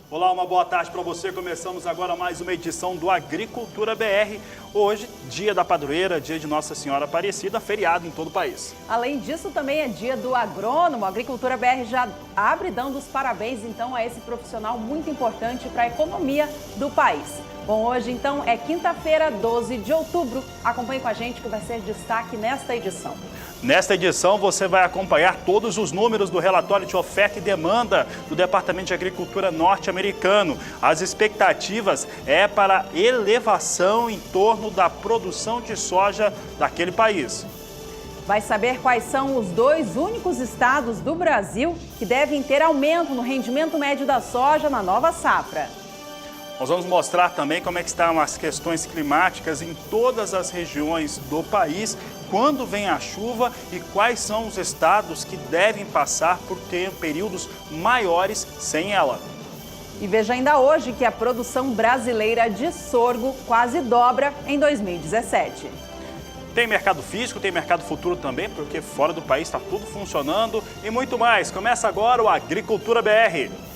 Olá, uma boa tarde para você. Começamos agora mais uma edição do Agricultura BR. Hoje, dia da padroeira, dia de Nossa Senhora Aparecida, feriado em todo o país. Além disso, também é dia do agrônomo. A Agricultura BR já abre dando os parabéns, então, a esse profissional muito importante para a economia do país. Bom, hoje, então, é quinta-feira, 12 de outubro. Acompanhe com a gente que vai ser destaque nesta edição. Nesta edição, você vai acompanhar todos os números do relatório de oferta e demanda do Departamento de Agricultura norte-americano. As expectativas é para elevação em torno da produção de soja daquele país. Vai saber quais são os dois únicos estados do Brasil que devem ter aumento no rendimento médio da soja na nova safra. Nós vamos mostrar também como é que estão as questões climáticas em todas as regiões do país, quando vem a chuva e quais são os estados que devem passar por ter períodos maiores sem ela. E veja ainda hoje que a produção brasileira de sorgo quase dobra em 2017. Tem mercado físico, tem mercado futuro também, porque fora do país está tudo funcionando e muito mais. Começa agora o Agricultura BR.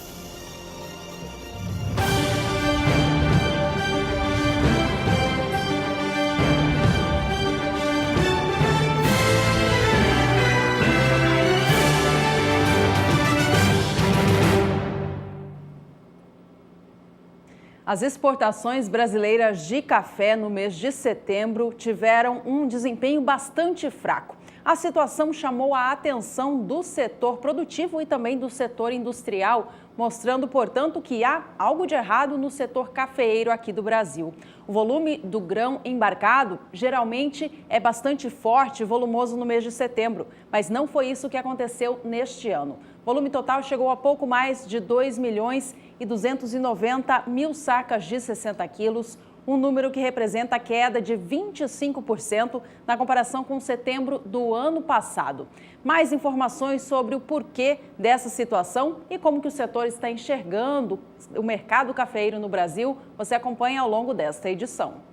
As exportações brasileiras de café no mês de setembro tiveram um desempenho bastante fraco. A situação chamou a atenção do setor produtivo e também do setor industrial, mostrando, portanto, que há algo de errado no setor cafeeiro aqui do Brasil. O volume do grão embarcado geralmente é bastante forte e volumoso no mês de setembro, mas não foi isso que aconteceu neste ano. O volume total chegou a pouco mais de 2.290.000 sacas de 60 quilos, um número que representa a queda de 25% na comparação com setembro do ano passado. Mais informações sobre o porquê dessa situação e como que o setor está enxergando o mercado cafeeiro no Brasil, você acompanha ao longo desta edição.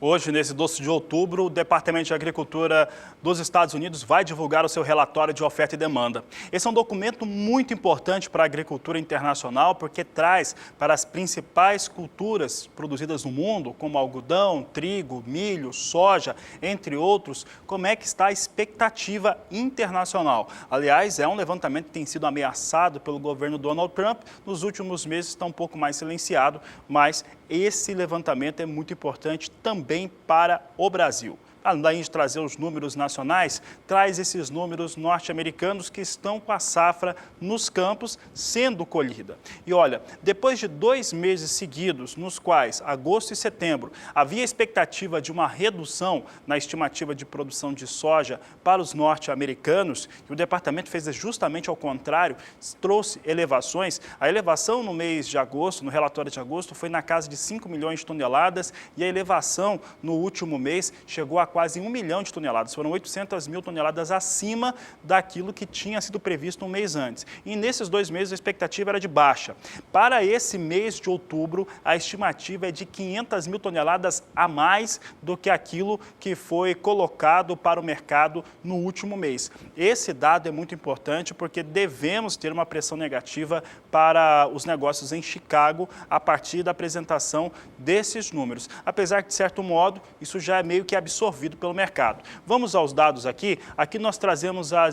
Hoje, nesse 12 de outubro, o Departamento de Agricultura dos Estados Unidos vai divulgar o seu relatório de oferta e demanda. Esse é um documento muito importante para a agricultura internacional, porque traz para as principais culturas produzidas no mundo, como algodão, trigo, milho, soja, entre outros, como é que está a expectativa internacional. Aliás, é um levantamento que tem sido ameaçado pelo governo Donald Trump. Nos últimos meses está um pouco mais silenciado, mas esse levantamento é muito importante também para o Brasil. Além de trazer os números nacionais, traz esses números norte-americanos que estão com a safra nos campos sendo colhida. E olha, depois de 2 meses seguidos, nos quais, agosto e setembro, havia expectativa de uma redução na estimativa de produção de soja para os norte-americanos, e o departamento fez justamente ao contrário, trouxe elevações. A elevação no mês de agosto, no relatório de agosto, foi na casa de 5 milhões de toneladas, e a elevação no último mês chegou a quase 1 milhão de toneladas, foram 800 mil toneladas acima daquilo que tinha sido previsto um mês antes. E nesses 2 meses a expectativa era de baixa. Para esse mês de outubro, a estimativa é de 500 mil toneladas a mais do que aquilo que foi colocado para o mercado no último mês. Esse dado é muito importante porque devemos ter uma pressão negativa para os negócios em Chicago a partir da apresentação desses números. Apesar que, de certo modo, isso já é meio que absorvido pelo mercado. Vamos aos dados aqui. Aqui nós trazemos a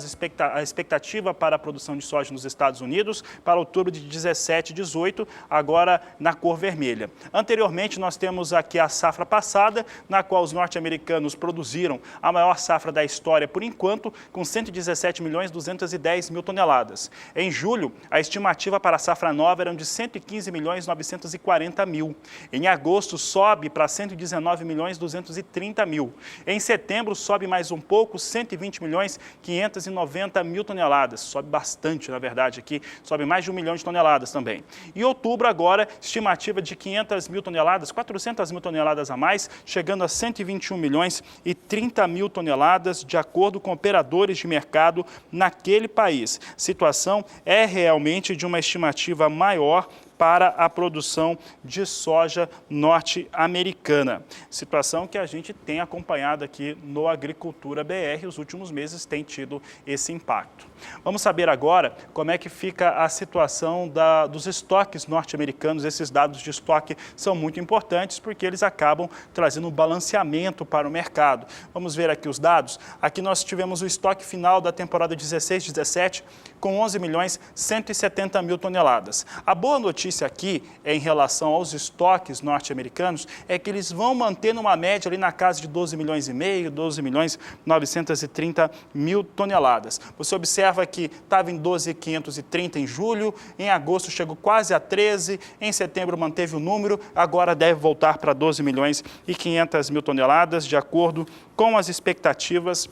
expectativa para a produção de soja nos Estados Unidos para outubro de 17 e 18, agora na cor vermelha. Anteriormente, nós temos aqui a safra passada, na qual os norte-americanos produziram a maior safra da história por enquanto, com 117.210.000 toneladas. Em julho, a estimativa para a safra nova era de 115.940.000. Em agosto, sobe para 119.230.000. Em setembro, sobe mais um pouco, 120.590.000 toneladas. Sobe bastante, na verdade, aqui. Sobe mais de 1 milhão de toneladas também. Em outubro, agora, estimativa de 500.000 toneladas, 400.000 toneladas a mais, chegando a 121.030.000 toneladas, de acordo com operadores de mercado naquele país. Situação é realmente de uma estimativa maior para a produção de soja norte-americana. Situação que a gente tem acompanhado aqui no Agricultura BR, os últimos meses tem tido esse impacto. Vamos saber agora como é que fica a situação dos estoques norte-americanos. Esses dados de estoque são muito importantes porque eles acabam trazendo um balanceamento para o mercado. Vamos ver aqui os dados. Aqui nós tivemos o estoque final da temporada 16-17 com 11.170.000 toneladas. A boa notícia aqui, em relação aos estoques norte-americanos, é que eles vão manter numa média ali na casa de 12 milhões e meio, 12.930.000 toneladas. Você observa que estava em 12.530 em julho, em agosto chegou quase a 13, em setembro manteve o número, agora deve voltar para 12.500.000 toneladas, de acordo com as expectativas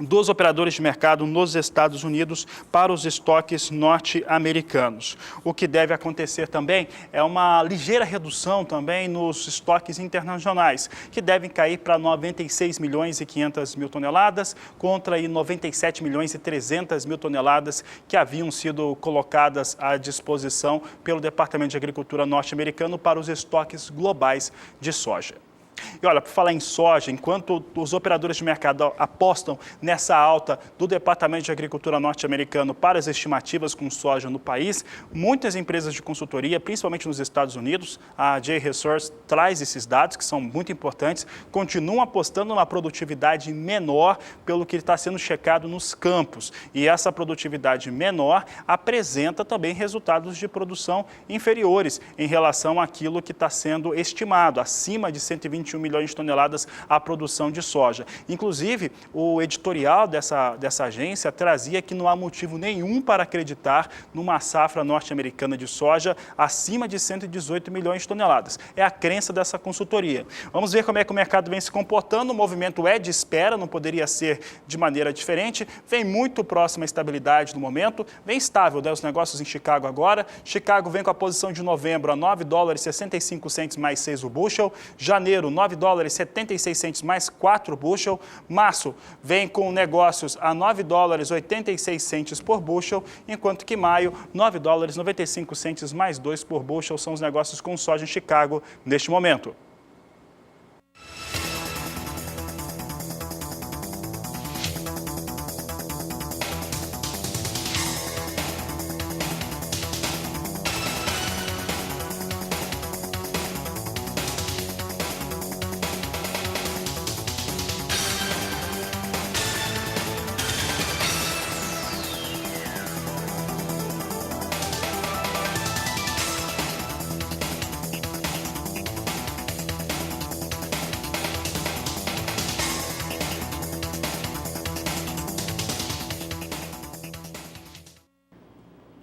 dos operadores de mercado nos Estados Unidos para os estoques norte-americanos. O que deve acontecer também é uma ligeira redução também nos estoques internacionais, que devem cair para 96.500.000 toneladas, contra aí 97.300.000 toneladas que haviam sido colocadas à disposição pelo Departamento de Agricultura norte-americano para os estoques globais de soja. E olha, por falar em soja, enquanto os operadores de mercado apostam nessa alta do Departamento de Agricultura norte-americano para as estimativas com soja no país, muitas empresas de consultoria, principalmente nos Estados Unidos, a J-Resource traz esses dados que são muito importantes, continuam apostando numa produtividade menor pelo que está sendo checado nos campos. E essa produtividade menor apresenta também resultados de produção inferiores em relação àquilo que está sendo estimado, acima de 121 milhões de toneladas a produção de soja. Inclusive, o editorial dessa agência trazia que não há motivo nenhum para acreditar numa safra norte-americana de soja acima de 118 milhões de toneladas. É a crença dessa consultoria. Vamos ver como é que o mercado vem se comportando. O movimento é de espera, não poderia ser de maneira diferente. Vem muito próximo à estabilidade no momento. Vem estável, né, os negócios em Chicago agora. Chicago vem com a posição de novembro a $9,65 mais 6 o bushel. Janeiro, $9,76 mais 4 bushel. Março vem com negócios a $9,86 por bushel, enquanto que maio, $9,95 mais 2 por bushel são os negócios com soja em Chicago neste momento.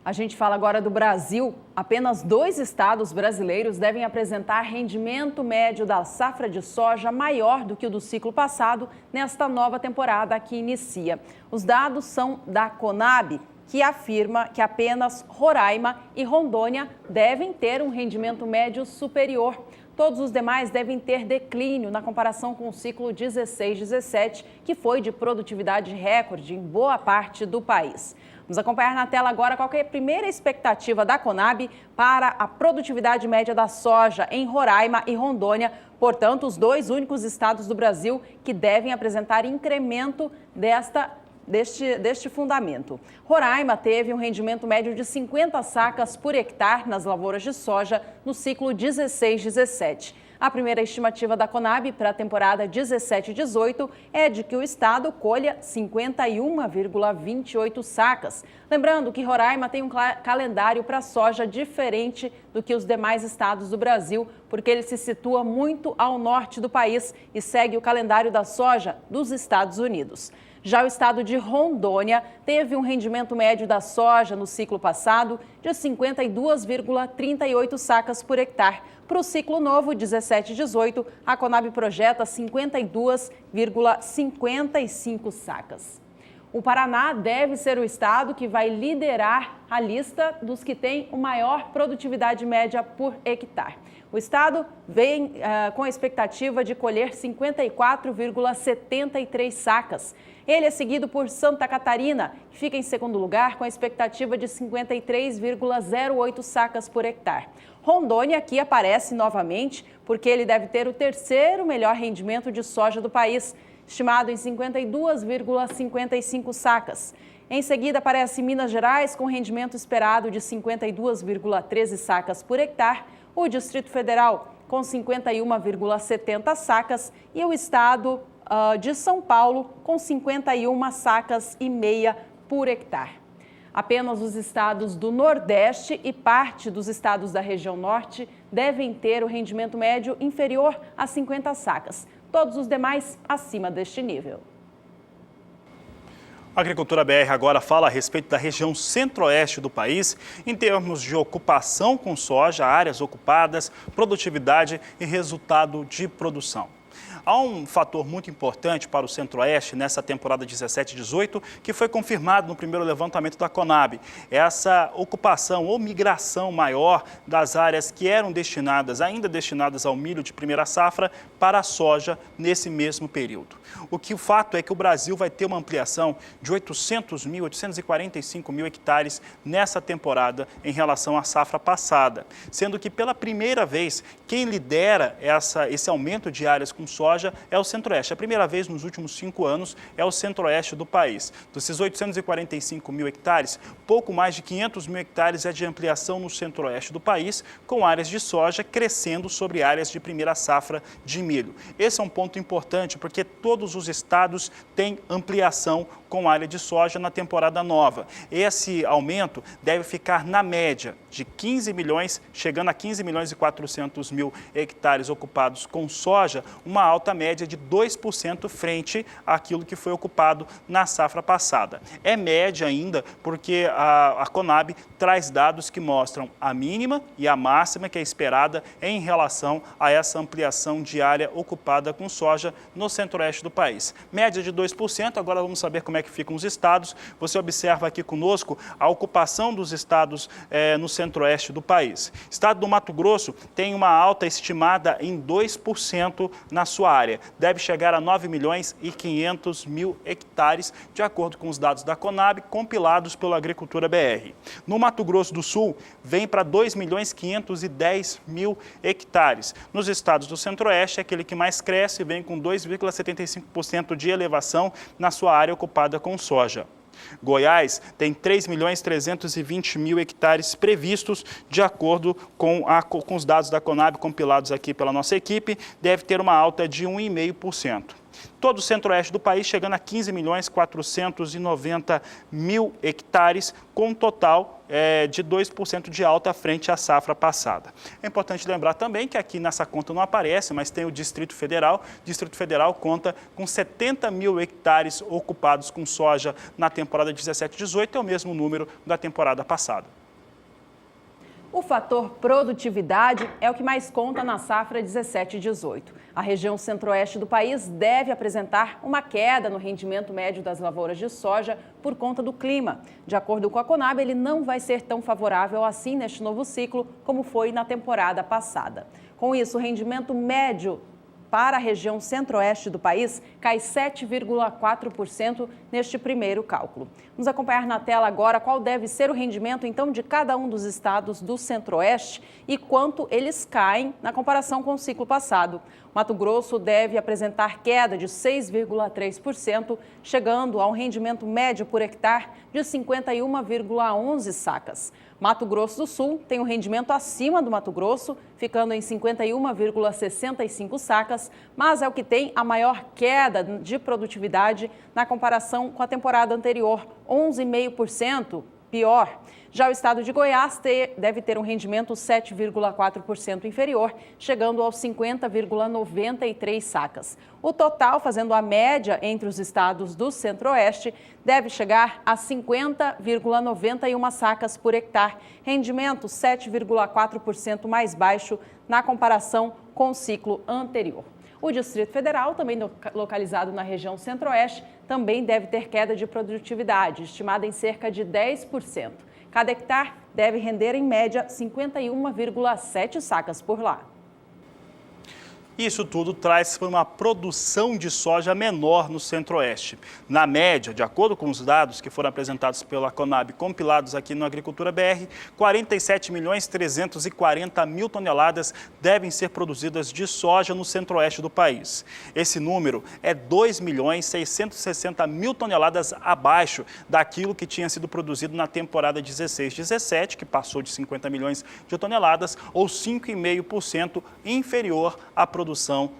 A gente fala agora do Brasil. Apenas 2 estados brasileiros devem apresentar rendimento médio da safra de soja maior do que o do ciclo passado nesta nova temporada que inicia. Os dados são da Conab, que afirma que apenas Roraima e Rondônia devem ter um rendimento médio superior. Todos os demais devem ter declínio na comparação com o ciclo 16-17, que foi de produtividade recorde em boa parte do país. Vamos acompanhar na tela agora qual é a primeira expectativa da Conab para a produtividade média da soja em Roraima e Rondônia, portanto, os 2 únicos estados do Brasil que devem apresentar incremento deste fundamento. Roraima teve um rendimento médio de 50 sacas por hectare nas lavouras de soja no ciclo 16-17. A primeira estimativa da Conab para a temporada 17-18 é de que o estado colha 51,28 sacas. Lembrando que Roraima tem um calendário para soja diferente do que os demais estados do Brasil, porque ele se situa muito ao norte do país e segue o calendário da soja dos Estados Unidos. Já o estado de Rondônia teve um rendimento médio da soja no ciclo passado de 52,38 sacas por hectare. Para o ciclo novo, 17-18, a Conab projeta 52,55 sacas. O Paraná deve ser o estado que vai liderar a lista dos que têm a maior produtividade média por hectare. O estado vem com a expectativa de colher 54,73 sacas. Ele é seguido por Santa Catarina, que fica em segundo lugar com a expectativa de 53,08 sacas por hectare. Rondônia aqui aparece novamente porque ele deve ter o terceiro melhor rendimento de soja do país, estimado em 52,55 sacas. Em seguida aparece Minas Gerais com rendimento esperado de 52,13 sacas por hectare, o Distrito Federal com 51,70 sacas e o estado de São Paulo com 51 sacas e meia por hectare. Apenas os estados do Nordeste e parte dos estados da região Norte devem ter o rendimento médio inferior a 50 sacas. Todos os demais acima deste nível. A Agricultura BR agora fala a respeito da região centro-oeste do país, em termos de ocupação com soja, áreas ocupadas, produtividade e resultado de produção. Há um fator muito importante para o Centro-Oeste nessa temporada 17-18, que foi confirmado no primeiro levantamento da Conab. Essa ocupação ou migração maior das áreas que eram ainda destinadas ao milho de primeira safra, para a soja nesse mesmo período. O fato é que o Brasil vai ter uma ampliação de 845 mil hectares nessa temporada em relação à safra passada, sendo que pela primeira vez quem lidera esse aumento de áreas com soja é o Centro-Oeste. A primeira vez nos últimos 5 anos é o Centro-Oeste do país. Desses 845 mil hectares, pouco mais de 500 mil hectares é de ampliação no Centro-Oeste do país, com áreas de soja crescendo sobre áreas de primeira safra de milho. Esse é um ponto importante porque todos os estados têm ampliação com área de soja na temporada nova. Esse aumento deve ficar na média de 15 milhões, chegando a 15 milhões e 400 mil hectares ocupados com soja, uma alta média de 2% frente àquilo que foi ocupado na safra passada. É média ainda porque a Conab traz dados que mostram a mínima e a máxima que é esperada em relação a essa ampliação de área ocupada com soja no centro-oeste do país. Média de 2%, agora vamos saber como é que ficam os estados. Você observa aqui conosco a ocupação dos estados no centro-oeste do país. O estado do Mato Grosso tem uma alta estimada em 2% na sua área. Deve chegar a 9 milhões e 500 mil hectares, de acordo com os dados da Conab, compilados pela Agricultura BR. No Mato Grosso do Sul, vem para 2 milhões e 510 mil hectares. Nos estados do centro-oeste, é aquele que mais cresce, vem com 2,75% de elevação na sua área ocupada com soja. Goiás tem 3 milhões e 320 mil hectares previstos, de acordo com os dados da Conab compilados aqui pela nossa equipe, deve ter uma alta de 1,5%. Todo o centro-oeste do país chegando a 15 milhões e 490 mil hectares, com um total de 2% de alta frente à safra passada. É importante lembrar também que aqui nessa conta não aparece, mas tem o Distrito Federal. O Distrito Federal conta com 70 mil hectares ocupados com soja na temporada 17-18, é o mesmo número da temporada passada. O fator produtividade é o que mais conta na safra 17-18. A região centro-oeste do país deve apresentar uma queda no rendimento médio das lavouras de soja por conta do clima. De acordo com a Conab, ele não vai ser tão favorável assim neste novo ciclo como foi na temporada passada. Com isso, o rendimento médio para a região centro-oeste do país cai 7,4% neste primeiro cálculo. Vamos acompanhar na tela agora qual deve ser o rendimento, então, de cada um dos estados do centro-oeste e quanto eles caem na comparação com o ciclo passado. Mato Grosso deve apresentar queda de 6,3%, chegando a um rendimento médio por hectare de 51,11 sacas. Mato Grosso do Sul tem um rendimento acima do Mato Grosso, ficando em 51,65 sacas, mas é o que tem a maior queda de produtividade na comparação com a temporada anterior, 11,5% pior. Já o estado de Goiás deve ter um rendimento 7,4% inferior, chegando aos 50,93 sacas. O total, fazendo a média entre os estados do centro-oeste, deve chegar a 50,91 sacas por hectare, rendimento 7,4% mais baixo na comparação com o ciclo anterior. O Distrito Federal, também localizado na região centro-oeste, também deve ter queda de produtividade, estimada em cerca de 10%. Cada hectare deve render, em média, 51,7 sacas por lá. Isso tudo traz para uma produção de soja menor no Centro-Oeste. Na média, de acordo com os dados que foram apresentados pela Conab, compilados aqui no Agricultura BR, 47.340.000 toneladas devem ser produzidas de soja no Centro-Oeste do país. Esse número é 2.660.000 toneladas abaixo daquilo que tinha sido produzido na temporada 16-17, que passou de 50 milhões de toneladas, ou 5,5% inferior à produção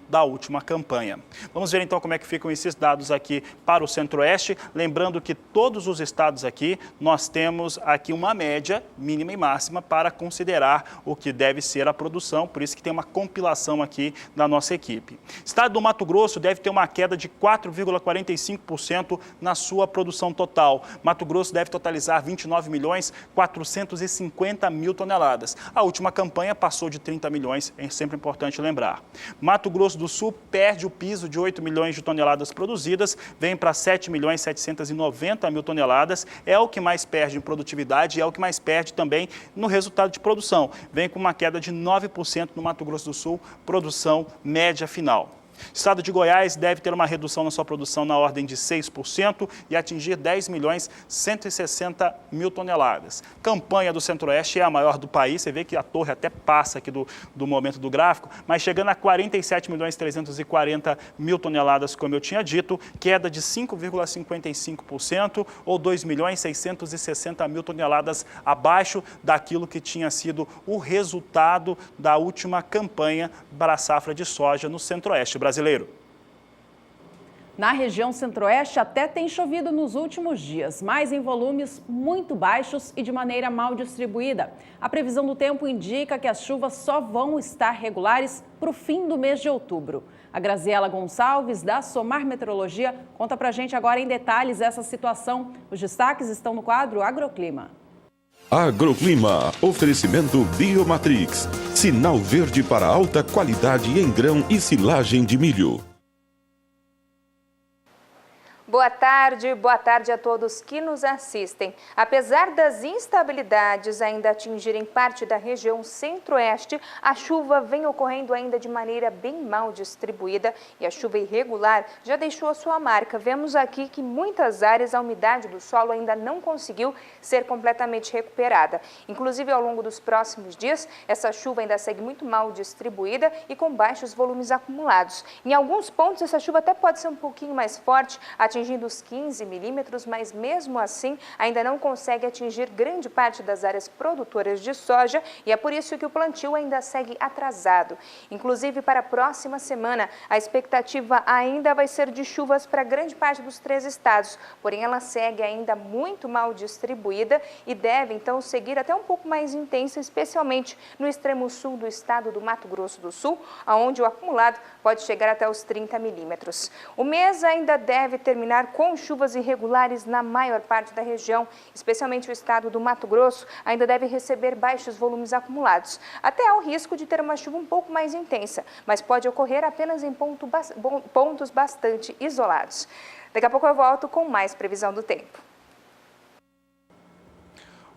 da última campanha. Vamos ver então como é que ficam esses dados aqui para o Centro-Oeste. Lembrando que todos os estados aqui, nós temos aqui uma média mínima e máxima para considerar o que deve ser a produção, por isso que tem uma compilação aqui da nossa equipe. Estado do Mato Grosso deve ter uma queda de 4,45% na sua produção total. Mato Grosso deve totalizar 29.450.000 toneladas. A última campanha passou de 30 milhões, é sempre importante lembrar. Mato Grosso do Sul perde o piso de 8 milhões de toneladas produzidas, vem para 7.790.000 toneladas, é o que mais perde em produtividade e é o que mais perde também no resultado de produção. Vem com uma queda de 9% no Mato Grosso do Sul, produção média final. O estado de Goiás deve ter uma redução na sua produção na ordem de 6% e atingir 10.160.000 toneladas. Campanha do Centro-Oeste é a maior do país, você vê que a torre até passa aqui do momento do gráfico, mas chegando a 47.340.000 toneladas, como eu tinha dito, queda de 5,55% ou 2.660.000 toneladas abaixo daquilo que tinha sido o resultado da última campanha para a safra de soja no Centro-Oeste brasileiro. Na região Centro-Oeste até tem chovido nos últimos dias, mas em volumes muito baixos e de maneira mal distribuída. A previsão do tempo indica que as chuvas só vão estar regulares para o fim do mês de outubro. A Graziela Gonçalves, da Somar Meteorologia, conta pra gente agora em detalhes essa situação. Os destaques estão no quadro Agroclima. Agroclima, oferecimento Biomatrix, sinal verde para alta qualidade em grão e silagem de milho. Boa tarde a todos que nos assistem. Apesar das instabilidades ainda atingirem parte da região centro-oeste, a chuva vem ocorrendo ainda de maneira bem mal distribuída e a chuva irregular já deixou a sua marca. Vemos aqui que muitas áreas a umidade do solo ainda não conseguiu ser completamente recuperada. Inclusive, ao longo dos próximos dias, essa chuva ainda segue muito mal distribuída e com baixos volumes acumulados. Em alguns pontos, essa chuva até pode ser um pouquinho mais forte, atingindo os 15 milímetros, mas mesmo assim ainda não consegue atingir grande parte das áreas produtoras de soja e é por isso que o plantio ainda segue atrasado. Inclusive, para a próxima semana, a expectativa ainda vai ser de chuvas para grande parte dos 3 estados, porém ela segue ainda muito mal distribuída e deve então seguir até um pouco mais intensa, especialmente no extremo sul do estado do Mato Grosso do Sul, onde o acumulado pode chegar até os 30 milímetros. O mês ainda deve terminar com chuvas irregulares na maior parte da região, especialmente o estado do Mato Grosso, ainda deve receber baixos volumes acumulados. Até há o risco de ter uma chuva um pouco mais intensa, mas pode ocorrer apenas em pontos bastante isolados. Daqui a pouco eu volto com mais previsão do tempo.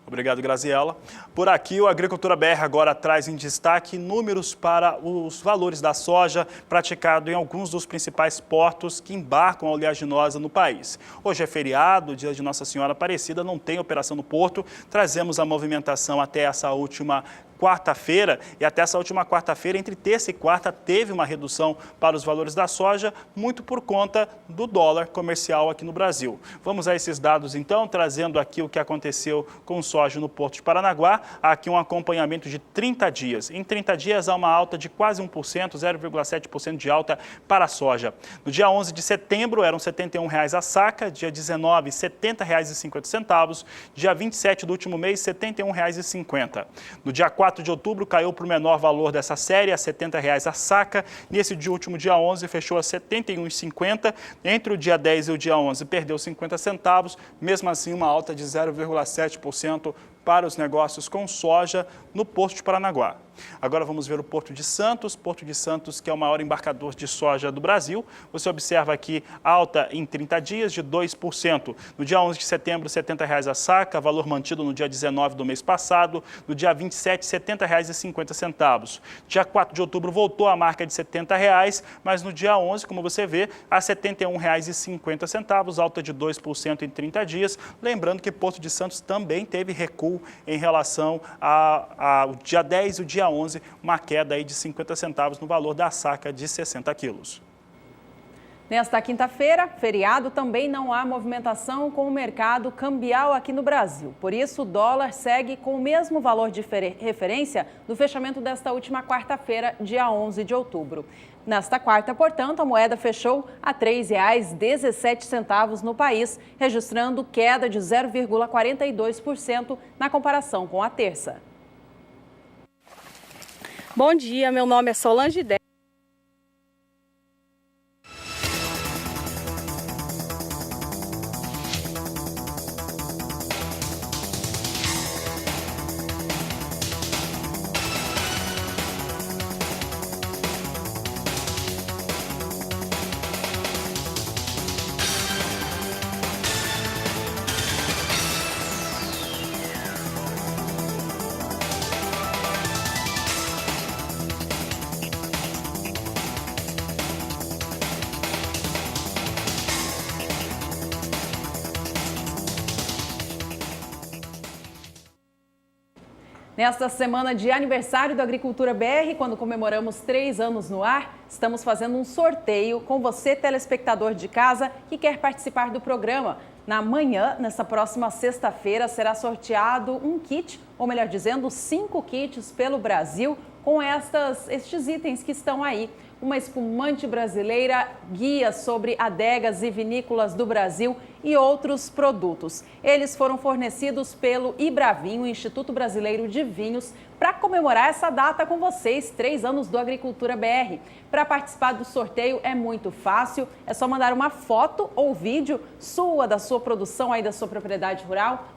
Obrigado, Graziela. Por aqui, o Agricultura BR agora traz em destaque números para os valores da soja praticado em alguns dos principais portos que embarcam a oleaginosa no país. Hoje é feriado, dia de Nossa Senhora Aparecida, não tem operação no porto. Trazemos a movimentação até essa última quarta-feira, e até essa última quarta-feira, entre terça e quarta, teve uma redução para os valores da soja, muito por conta do dólar comercial aqui no Brasil. Vamos a esses dados então, trazendo aqui o que aconteceu com soja no Porto de Paranaguá, aqui um acompanhamento de 30 dias. Em 30 dias há uma alta de quase 1%, 0,7% de alta para a soja. No dia 11 de setembro eram R$ 71,00 a saca, dia 19, R$ 70,50, dia 27 do último mês, R$ 71,50. No dia 4 de outubro caiu para o menor valor dessa série, a R$ 70,00 a saca. Nesse último dia 11 fechou a R$ 71,50. Entre o dia 10 e o dia 11 perdeu 50 centavos, mesmo assim uma alta de 0,7% para os negócios com soja no Porto de Paranaguá. Agora vamos ver o Porto de Santos, que é o maior embarcador de soja do Brasil. Você observa aqui alta em 30 dias de 2%. No dia 11 de setembro, R$ 70,00 a saca, valor mantido no dia 19 do mês passado. No dia 27, R$ 70,50. Dia 4 de outubro voltou à marca de R$ 70,00, mas no dia 11, como você vê, a R$ 71,50, alta de 2% em 30 dias. Lembrando que Porto de Santos também teve recuo em relação ao dia 10 e o dia 11, uma queda aí de 50 centavos no valor da saca de 60 quilos. Nesta quinta-feira, feriado, também não há movimentação com o mercado cambial aqui no Brasil. Por isso, o dólar segue com o mesmo valor de referência do fechamento desta última quarta-feira, dia 11 de outubro. Nesta quarta, portanto, a moeda fechou a R$ 3,17 no país, registrando queda de 0,42% na comparação com a terça. Bom dia, meu nome é Solange Decker. Nesta semana de aniversário da Agricultura BR, quando comemoramos 3 anos no ar, estamos fazendo um sorteio com você, telespectador de casa, que quer participar do programa. Na manhã, nessa próxima sexta-feira, será sorteado um kit, ou melhor dizendo, 5 kits pelo Brasil, com estes itens que estão aí. Uma espumante brasileira, guia sobre adegas e vinícolas do Brasil e outros produtos. Eles foram fornecidos pelo IBRAVINHO, Instituto Brasileiro de Vinhos, para comemorar essa data com vocês, 3 anos do Agricultura BR. Para participar do sorteio é muito fácil, é só mandar uma foto ou vídeo da sua produção aí da sua propriedade rural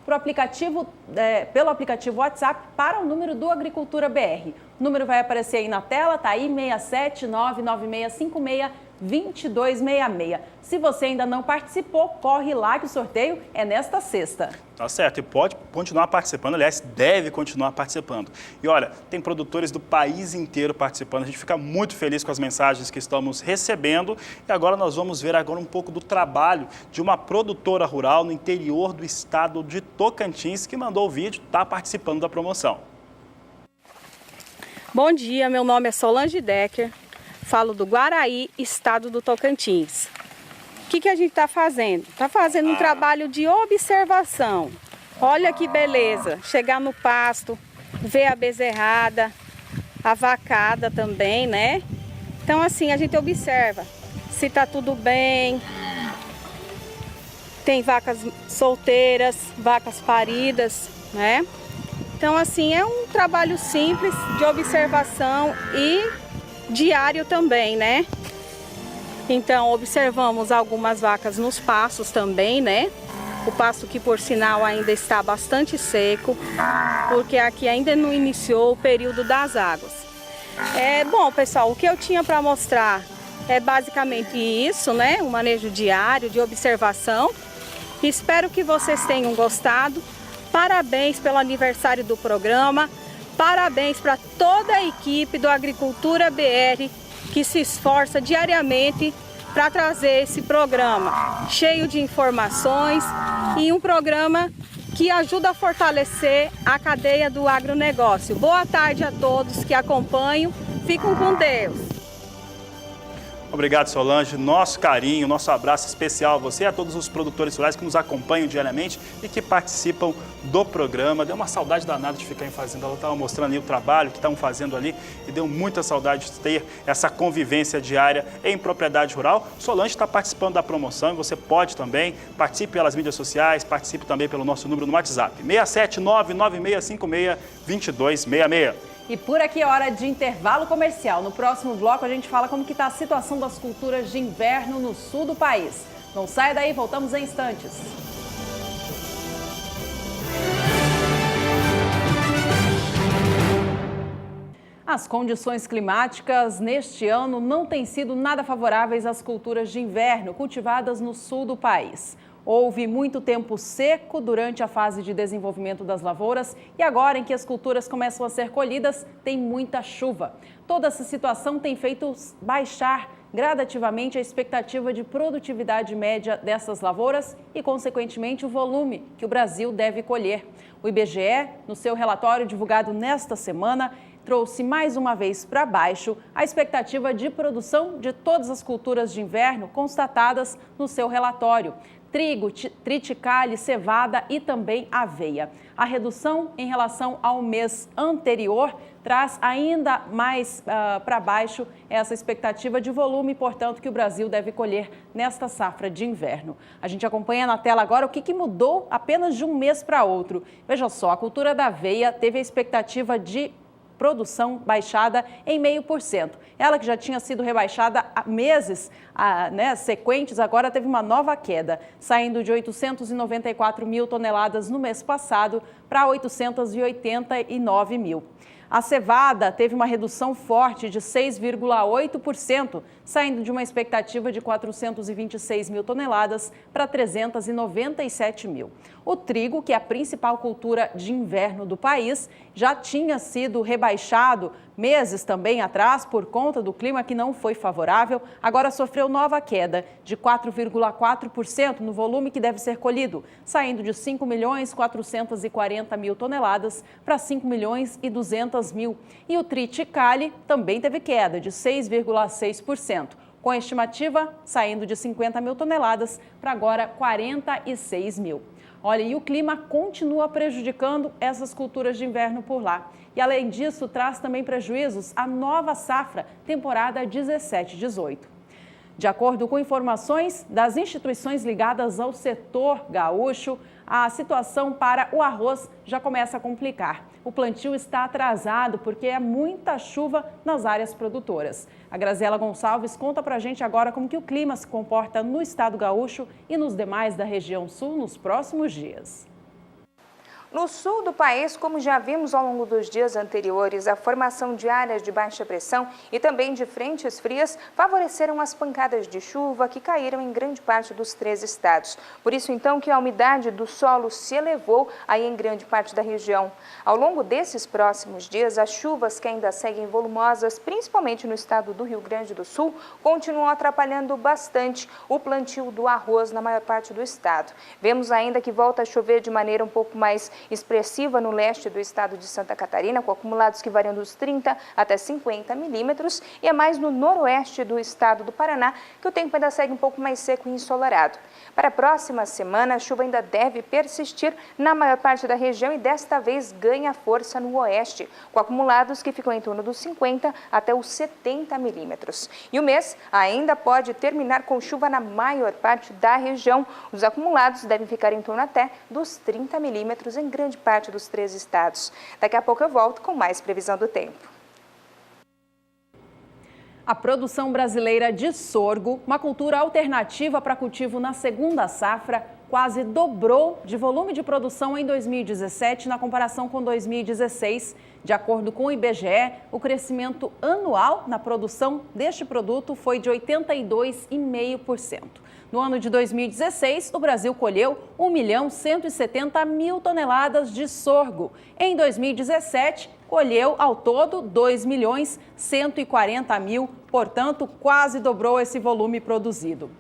pelo aplicativo WhatsApp para o número do Agricultura BR. O número vai aparecer aí na tela, tá aí 67996562266. Se você ainda não participou, corre lá que o sorteio é nesta sexta. Tá certo, e pode continuar participando, aliás, deve continuar participando. E olha, tem produtores do país inteiro participando, a gente fica muito feliz com as mensagens que estamos recebendo. E agora nós vamos ver um pouco do trabalho de uma produtora rural no interior do estado de Tocantins, que mandou o vídeo, está participando da promoção. Bom dia, meu nome é Solange Decker, falo do Guaraí, estado do Tocantins. O que a gente está fazendo? Está fazendo um trabalho de observação. Olha que beleza, chegar no pasto, ver a bezerrada, a vacada também, né? Então assim, a gente observa se está tudo bem. Tem vacas solteiras, vacas paridas, né? Então assim, é um trabalho simples de observação e diário também, né? Então observamos algumas vacas nos pastos também, né? O pasto que por sinal ainda está bastante seco, porque aqui ainda não iniciou o período das águas. Bom, pessoal, o que eu tinha para mostrar é basicamente isso, né? Um manejo diário de observação. Espero que vocês tenham gostado. Parabéns pelo aniversário do programa. Parabéns para toda a equipe do Agricultura BR que se esforça diariamente para trazer esse programa cheio de informações e um programa que ajuda a fortalecer a cadeia do agronegócio. Boa tarde a todos que acompanham. Fiquem com Deus. Obrigado, Solange. Nosso carinho, nosso abraço especial a você e a todos os produtores rurais que nos acompanham diariamente e que participam do programa. Deu uma saudade danada de ficar em fazenda. Ela estava mostrando ali o trabalho que estavam fazendo ali e deu muita saudade de ter essa convivência diária em propriedade rural. Solange está participando da promoção e você pode também. Participe pelas mídias sociais, participe também pelo nosso número no WhatsApp. 67996562266. E por aqui é hora de intervalo comercial. No próximo bloco a gente fala como que está a situação das culturas de inverno no sul do país. Não saia daí, voltamos em instantes. As condições climáticas neste ano não têm sido nada favoráveis às culturas de inverno cultivadas no sul do país. Houve muito tempo seco durante a fase de desenvolvimento das lavouras e agora em que as culturas começam a ser colhidas, tem muita chuva. Toda essa situação tem feito baixar gradativamente a expectativa de produtividade média dessas lavouras e, consequentemente, o volume que o Brasil deve colher. O IBGE, no seu relatório divulgado nesta semana, trouxe mais uma vez para baixo a expectativa de produção de todas as culturas de inverno constatadas no seu relatório: trigo, triticale, cevada e também aveia. A redução em relação ao mês anterior traz ainda mais para baixo essa expectativa de volume, portanto, que o Brasil deve colher nesta safra de inverno. A gente acompanha na tela agora o que mudou apenas de um mês para outro. Veja só, a cultura da aveia teve a expectativa de produção baixada em 0,5%. Ela que já tinha sido rebaixada há meses sequentes, agora teve uma nova queda, saindo de 894 mil toneladas no mês passado para 889 mil. A cevada teve uma redução forte de 6,8%, saindo de uma expectativa de 426 mil toneladas para 397 mil. O trigo, que é a principal cultura de inverno do país, já tinha sido rebaixado meses também atrás por conta do clima que não foi favorável, agora sofreu nova queda de 4,4% no volume que deve ser colhido, saindo de 5.440.000 toneladas para 5.200.000. E o triticale também teve queda de 6,6%, com a estimativa saindo de 50 mil toneladas para agora 46 mil. Olha, e o clima continua prejudicando essas culturas de inverno por lá. E além disso, traz também prejuízos à nova safra, temporada 17-18. De acordo com informações das instituições ligadas ao setor gaúcho, a situação para o arroz já começa a complicar. O plantio está atrasado porque é muita chuva nas áreas produtoras. A Graziela Gonçalves conta pra gente agora como que o clima se comporta no estado gaúcho e nos demais da região sul nos próximos dias. No sul do país, como já vimos ao longo dos dias anteriores, a formação de áreas de baixa pressão e também de frentes frias favoreceram as pancadas de chuva que caíram em grande parte dos 3 estados. Por isso, então, que a umidade do solo se elevou aí em grande parte da região. Ao longo desses próximos dias, as chuvas que ainda seguem volumosas, principalmente no estado do Rio Grande do Sul, continuam atrapalhando bastante o plantio do arroz na maior parte do estado. Vemos ainda que volta a chover de maneira um pouco mais expressiva no leste do estado de Santa Catarina, com acumulados que variam dos 30 até 50 milímetros, e é mais no noroeste do estado do Paraná que o tempo ainda segue um pouco mais seco e ensolarado. Para a próxima semana, a chuva ainda deve persistir na maior parte da região e desta vez ganha força no oeste, com acumulados que ficam em torno dos 50 até os 70 milímetros. E o mês ainda pode terminar com chuva na maior parte da região. Os acumulados devem ficar em torno até dos 30 milímetros em grande parte dos 3 estados. Daqui a pouco eu volto com mais previsão do tempo. A produção brasileira de sorgo, uma cultura alternativa para cultivo na segunda safra, quase dobrou de volume de produção em 2017 na comparação com 2016. De acordo com o IBGE, o crescimento anual na produção deste produto foi de 82,5%. No ano de 2016, o Brasil colheu 1.170.000 toneladas de sorgo. Em 2017, colheu ao todo 2.140.000, portanto, quase dobrou esse volume produzido.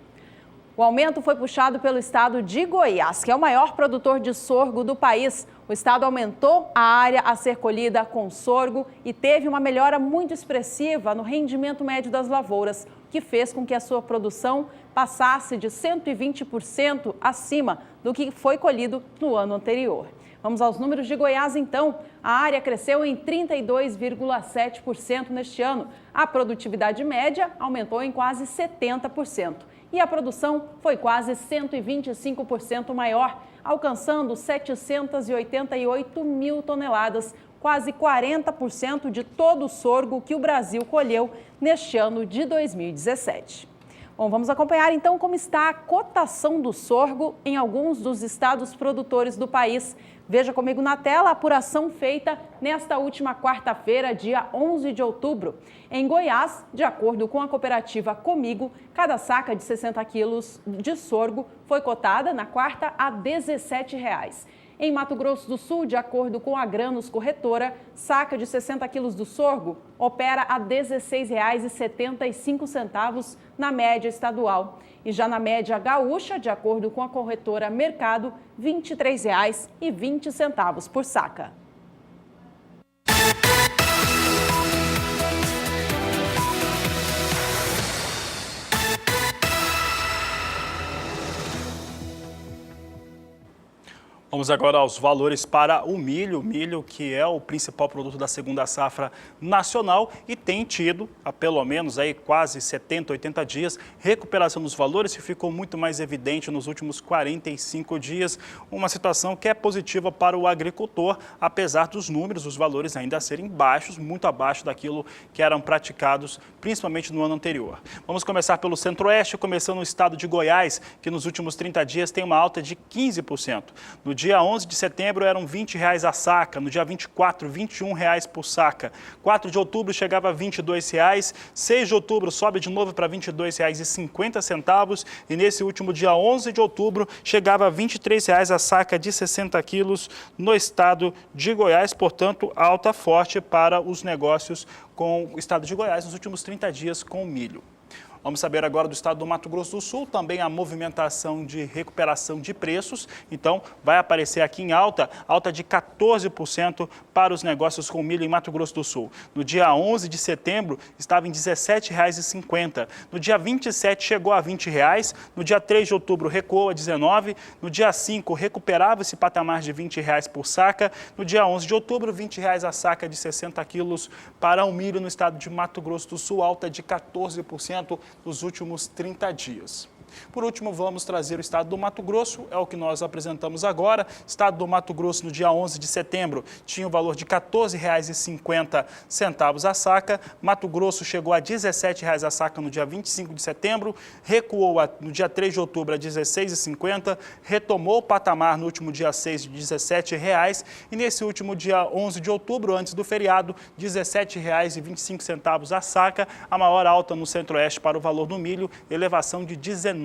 O aumento foi puxado pelo estado de Goiás, que é o maior produtor de sorgo do país. O estado aumentou a área a ser colhida com sorgo e teve uma melhora muito expressiva no rendimento médio das lavouras, o que fez com que a sua produção passasse de 120% acima do que foi colhido no ano anterior. Vamos aos números de Goiás, então. A área cresceu em 32,7% neste ano. A produtividade média aumentou em quase 70%. E a produção foi quase 125% maior, alcançando 788.000 toneladas, quase 40% de todo o sorgo que o Brasil colheu neste ano de 2017. Bom, vamos acompanhar então como está a cotação do sorgo em alguns dos estados produtores do país. Veja comigo na tela a apuração feita nesta última quarta-feira, dia 11 de outubro. Em Goiás, de acordo com a cooperativa Comigo, cada saca de 60 quilos de sorgo foi cotada na quarta a R$ 17. Em Mato Grosso do Sul, de acordo com a Granos Corretora, saca de 60 quilos do sorgo opera a R$ 16,75 na média estadual. E já na média gaúcha, de acordo com a corretora Mercado, R$ 23,20 por saca. Vamos agora aos valores para o milho. O milho, que é o principal produto da segunda safra nacional e tem tido, há pelo menos aí quase 70, 80 dias, recuperação dos valores, que ficou muito mais evidente nos últimos 45 dias. Uma situação que é positiva para o agricultor, apesar dos números, os valores ainda serem baixos, muito abaixo daquilo que eram praticados, principalmente no ano anterior. Vamos começar pelo Centro-Oeste, começando no estado de Goiás, que nos últimos 30 dias tem uma alta de 15%. No dia 11 de setembro eram R$ 20 a saca, no dia 24, R$ 21 por saca. 4 de outubro chegava a R$ 22, 6 de outubro sobe de novo para R$ 22,50 e nesse último dia 11 de outubro chegava a R$ 23 a saca de 60 quilos no estado de Goiás, portanto alta forte para os negócios com o estado de Goiás nos últimos 30 dias com o milho. Vamos saber agora do estado do Mato Grosso do Sul, também a movimentação de recuperação de preços. Então, vai aparecer aqui em alta de 14% para os negócios com milho em Mato Grosso do Sul. No dia 11 de setembro, estava em R$ 17,50. No dia 27, chegou a R$ 20. No dia 3 de outubro, recuou a R$ 19. No dia 5, recuperava esse patamar de R$ 20 por saca. No dia 11 de outubro, R$ 20 a saca de 60 quilos para o milho no estado de Mato Grosso do Sul, alta de 14%. Nos últimos 30 dias. Por último, vamos trazer o estado do Mato Grosso, é o que nós apresentamos agora. Estado do Mato Grosso, no dia 11 de setembro, tinha o valor de R$ 14,50 a saca. Mato Grosso chegou a R$ 17 a saca no dia 25 de setembro, recuou no dia 3 de outubro a R$ 16,50, retomou o patamar no último dia 6 de R$ 17 e nesse último dia 11 de outubro, antes do feriado, R$ 17,25 a saca, a maior alta no Centro-Oeste para o valor do milho, elevação de 19%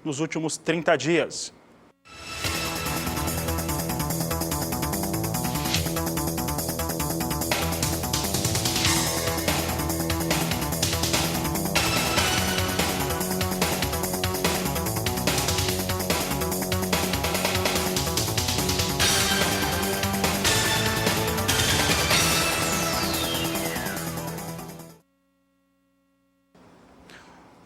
nos últimos 30 dias.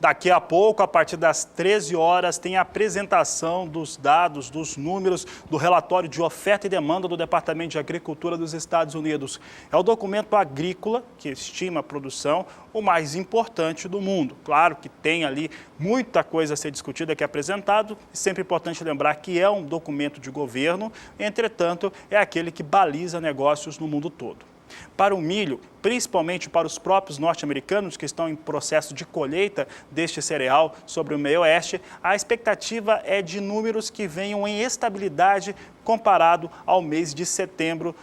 Daqui a pouco, a partir das 13 horas, tem a apresentação dos dados, dos números do relatório de oferta e demanda do Departamento de Agricultura dos Estados Unidos. É o documento agrícola que estima a produção, o mais importante do mundo. Claro que tem ali muita coisa a ser discutida, que é apresentado, e sempre é importante lembrar que é um documento de governo, entretanto, é aquele que baliza negócios no mundo todo. Para o milho, principalmente para os próprios norte-americanos que estão em processo de colheita deste cereal sobre o meio oeste, a expectativa é de números que venham em estabilidade comparado ao mês de setembro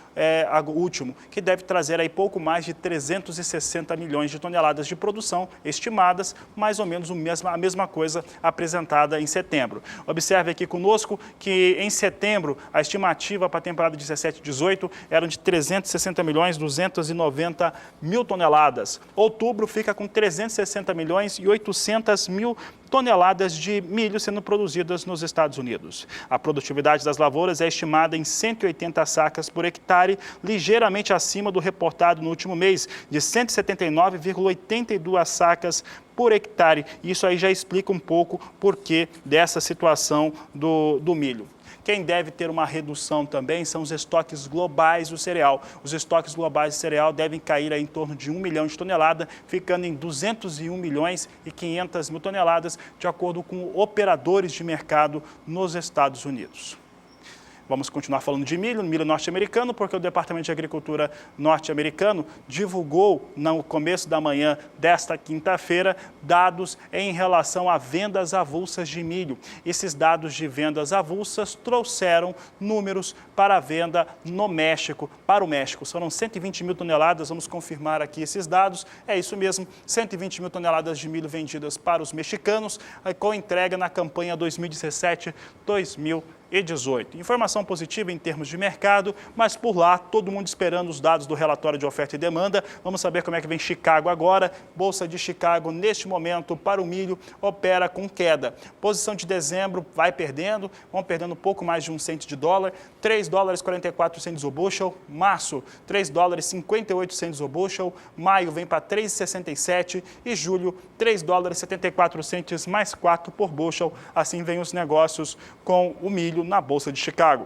último, que deve trazer aí pouco mais de 360 milhões de toneladas de produção estimadas, mais ou menos a mesma coisa apresentada em setembro. Observe aqui conosco que em setembro a estimativa para a temporada 17/18 eram de 360 milhões 290 mil toneladas. Outubro fica com 360 milhões e 800 mil toneladas de milho sendo produzidas nos Estados Unidos. A produtividade das lavouras é estimada em 180 sacas por hectare, ligeiramente acima do reportado no último mês, de 179,82 sacas por hectare. Isso aí já explica um pouco por que dessa situação do milho. Quem deve ter uma redução também são os estoques globais do cereal. Os estoques globais de cereal devem cair em torno de 1 milhão de toneladas, ficando em 201 milhões e 500 mil toneladas, de acordo com operadores de mercado nos Estados Unidos. Vamos continuar falando de milho norte-americano, porque o Departamento de Agricultura norte-americano divulgou no começo da manhã desta quinta-feira dados em relação a vendas avulsas de milho. Esses dados de vendas avulsas trouxeram números para a venda no México, para o México. Foram 120 mil toneladas, vamos confirmar aqui esses dados. É isso mesmo, 120 mil toneladas de milho vendidas para os mexicanos, com entrega na campanha 2017-2018. Informação positiva em termos de mercado, mas por lá, todo mundo esperando os dados do relatório de oferta e demanda. Vamos saber como é que vem Chicago agora. Bolsa de Chicago, neste momento, para o milho, opera com queda. Posição de dezembro vai perdendo, vão perdendo um pouco mais de 1 cento de dólar, 3 dólares 44 centos o bushel. Março, 3 dólares 58 centos o bushel. Maio vem para 3,67 e julho, 3 dólares 74 centos mais 4 por bushel. Assim vem os negócios com o milho na Bolsa de Chicago.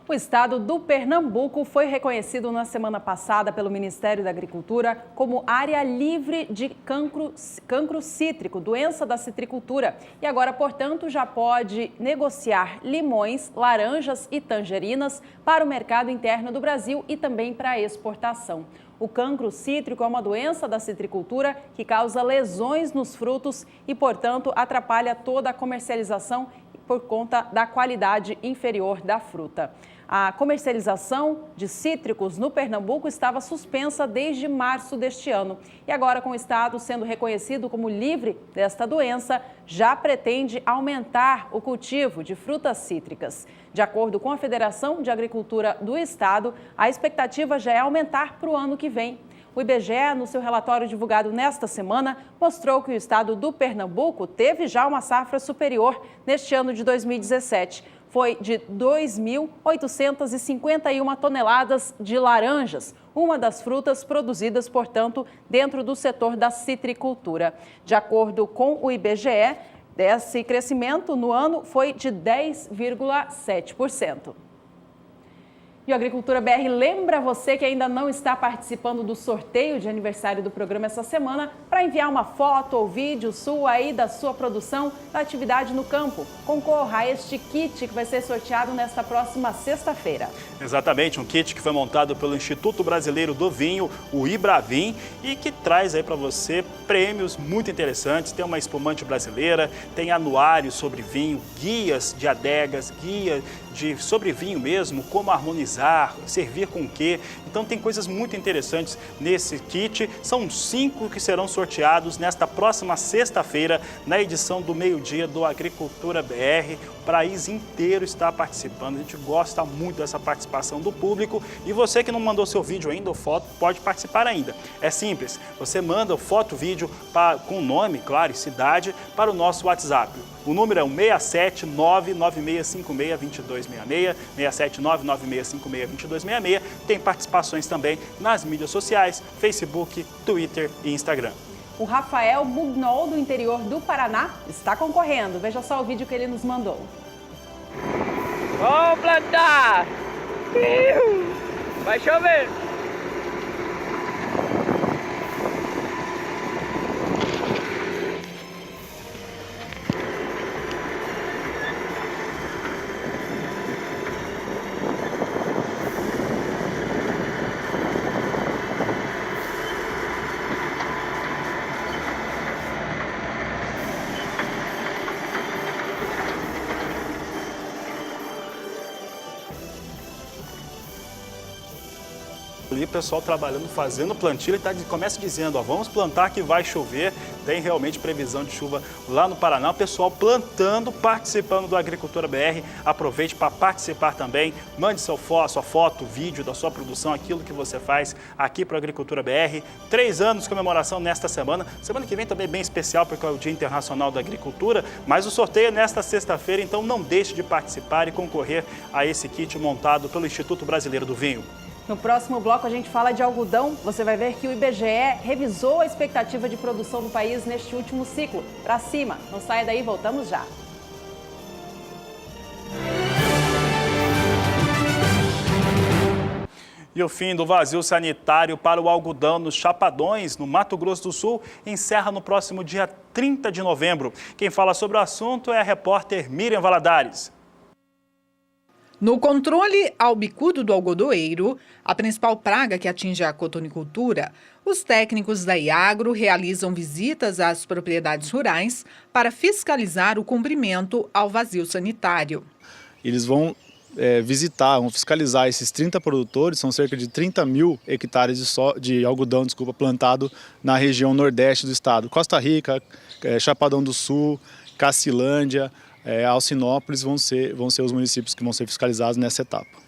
O estado do Pernambuco foi reconhecido na semana passada pelo Ministério da Agricultura como área livre de cancro cítrico, doença da citricultura. E agora, portanto, já pode negociar limões, laranjas e tangerinas para o mercado interno do Brasil e também para a exportação. O cancro cítrico é uma doença da citricultura que causa lesões nos frutos e, portanto, atrapalha toda a comercialização por conta da qualidade inferior da fruta. A comercialização de cítricos no Pernambuco estava suspensa desde março deste ano. E agora, com o estado sendo reconhecido como livre desta doença, já pretende aumentar o cultivo de frutas cítricas. De acordo com a Federação de Agricultura do Estado, a expectativa já é aumentar para o ano que vem. O IBGE, no seu relatório divulgado nesta semana, mostrou que o estado do Pernambuco teve já uma safra superior neste ano de 2017. Foi de 2.851 toneladas de laranjas, uma das frutas produzidas, portanto, dentro do setor da citricultura. De acordo com o IBGE, esse crescimento no ano foi de 10,7%. E o Agricultura BR lembra você que ainda não está participando do sorteio de aniversário do programa essa semana para enviar uma foto ou vídeo sua aí da sua produção da atividade no campo. Concorra a este kit que vai ser sorteado nesta próxima sexta-feira. Exatamente, um kit que foi montado pelo Instituto Brasileiro do Vinho, o Ibravin, e que traz aí para você prêmios muito interessantes. Tem uma espumante brasileira, tem anuários sobre vinho, guias de adegas, guia sobre vinho mesmo, como harmonizar, servir com o quê. Então tem coisas muito interessantes nesse kit. São 5 que serão sorteados nesta próxima sexta-feira, na edição do meio-dia do Agricultura BR. O país inteiro está participando, a gente gosta muito dessa participação do público. E você que não mandou seu vídeo ainda ou foto, pode participar ainda. É simples, você manda foto, vídeo com nome, claro, e cidade, para o nosso WhatsApp. O número é o 67996562266, 67996562266. Tem participações também nas mídias sociais, Facebook, Twitter e Instagram. O Rafael Mugnol, do interior do Paraná, está concorrendo. Veja só o vídeo que ele nos mandou. Vamos plantar! Vai chover! ali, o pessoal trabalhando, fazendo plantio, ele começa dizendo, ó, vamos plantar que vai chover, tem realmente previsão de chuva lá no Paraná. O pessoal plantando, participando do Agricultura BR, aproveite para participar também, mande sua foto, vídeo da sua produção, aquilo que você faz aqui para a Agricultura BR. 3 anos de comemoração nesta semana que vem também bem especial porque é o Dia Internacional da Agricultura, mas o sorteio é nesta sexta-feira, então não deixe de participar e concorrer a esse kit montado pelo Instituto Brasileiro do Vinho. No próximo bloco a gente fala de algodão. Você vai ver que o IBGE revisou a expectativa de produção do país neste último ciclo. Para cima, não saia daí, voltamos já. E o fim do vazio sanitário para o algodão nos Chapadões, no Mato Grosso do Sul, encerra no próximo dia 30 de novembro. Quem fala sobre o assunto é a repórter Miriam Valadares. No controle ao bicudo do algodoeiro, a principal praga que atinge a cotonicultura, os técnicos da Iagro realizam visitas às propriedades rurais para fiscalizar o cumprimento ao vazio sanitário. Eles vão vão fiscalizar esses 30 produtores, são cerca de 30 mil hectares de algodão plantado na região nordeste do estado. Costa Rica, Chapadão do Sul, Cacilândia, Alcinópolis vão ser os municípios que vão ser fiscalizados nessa etapa.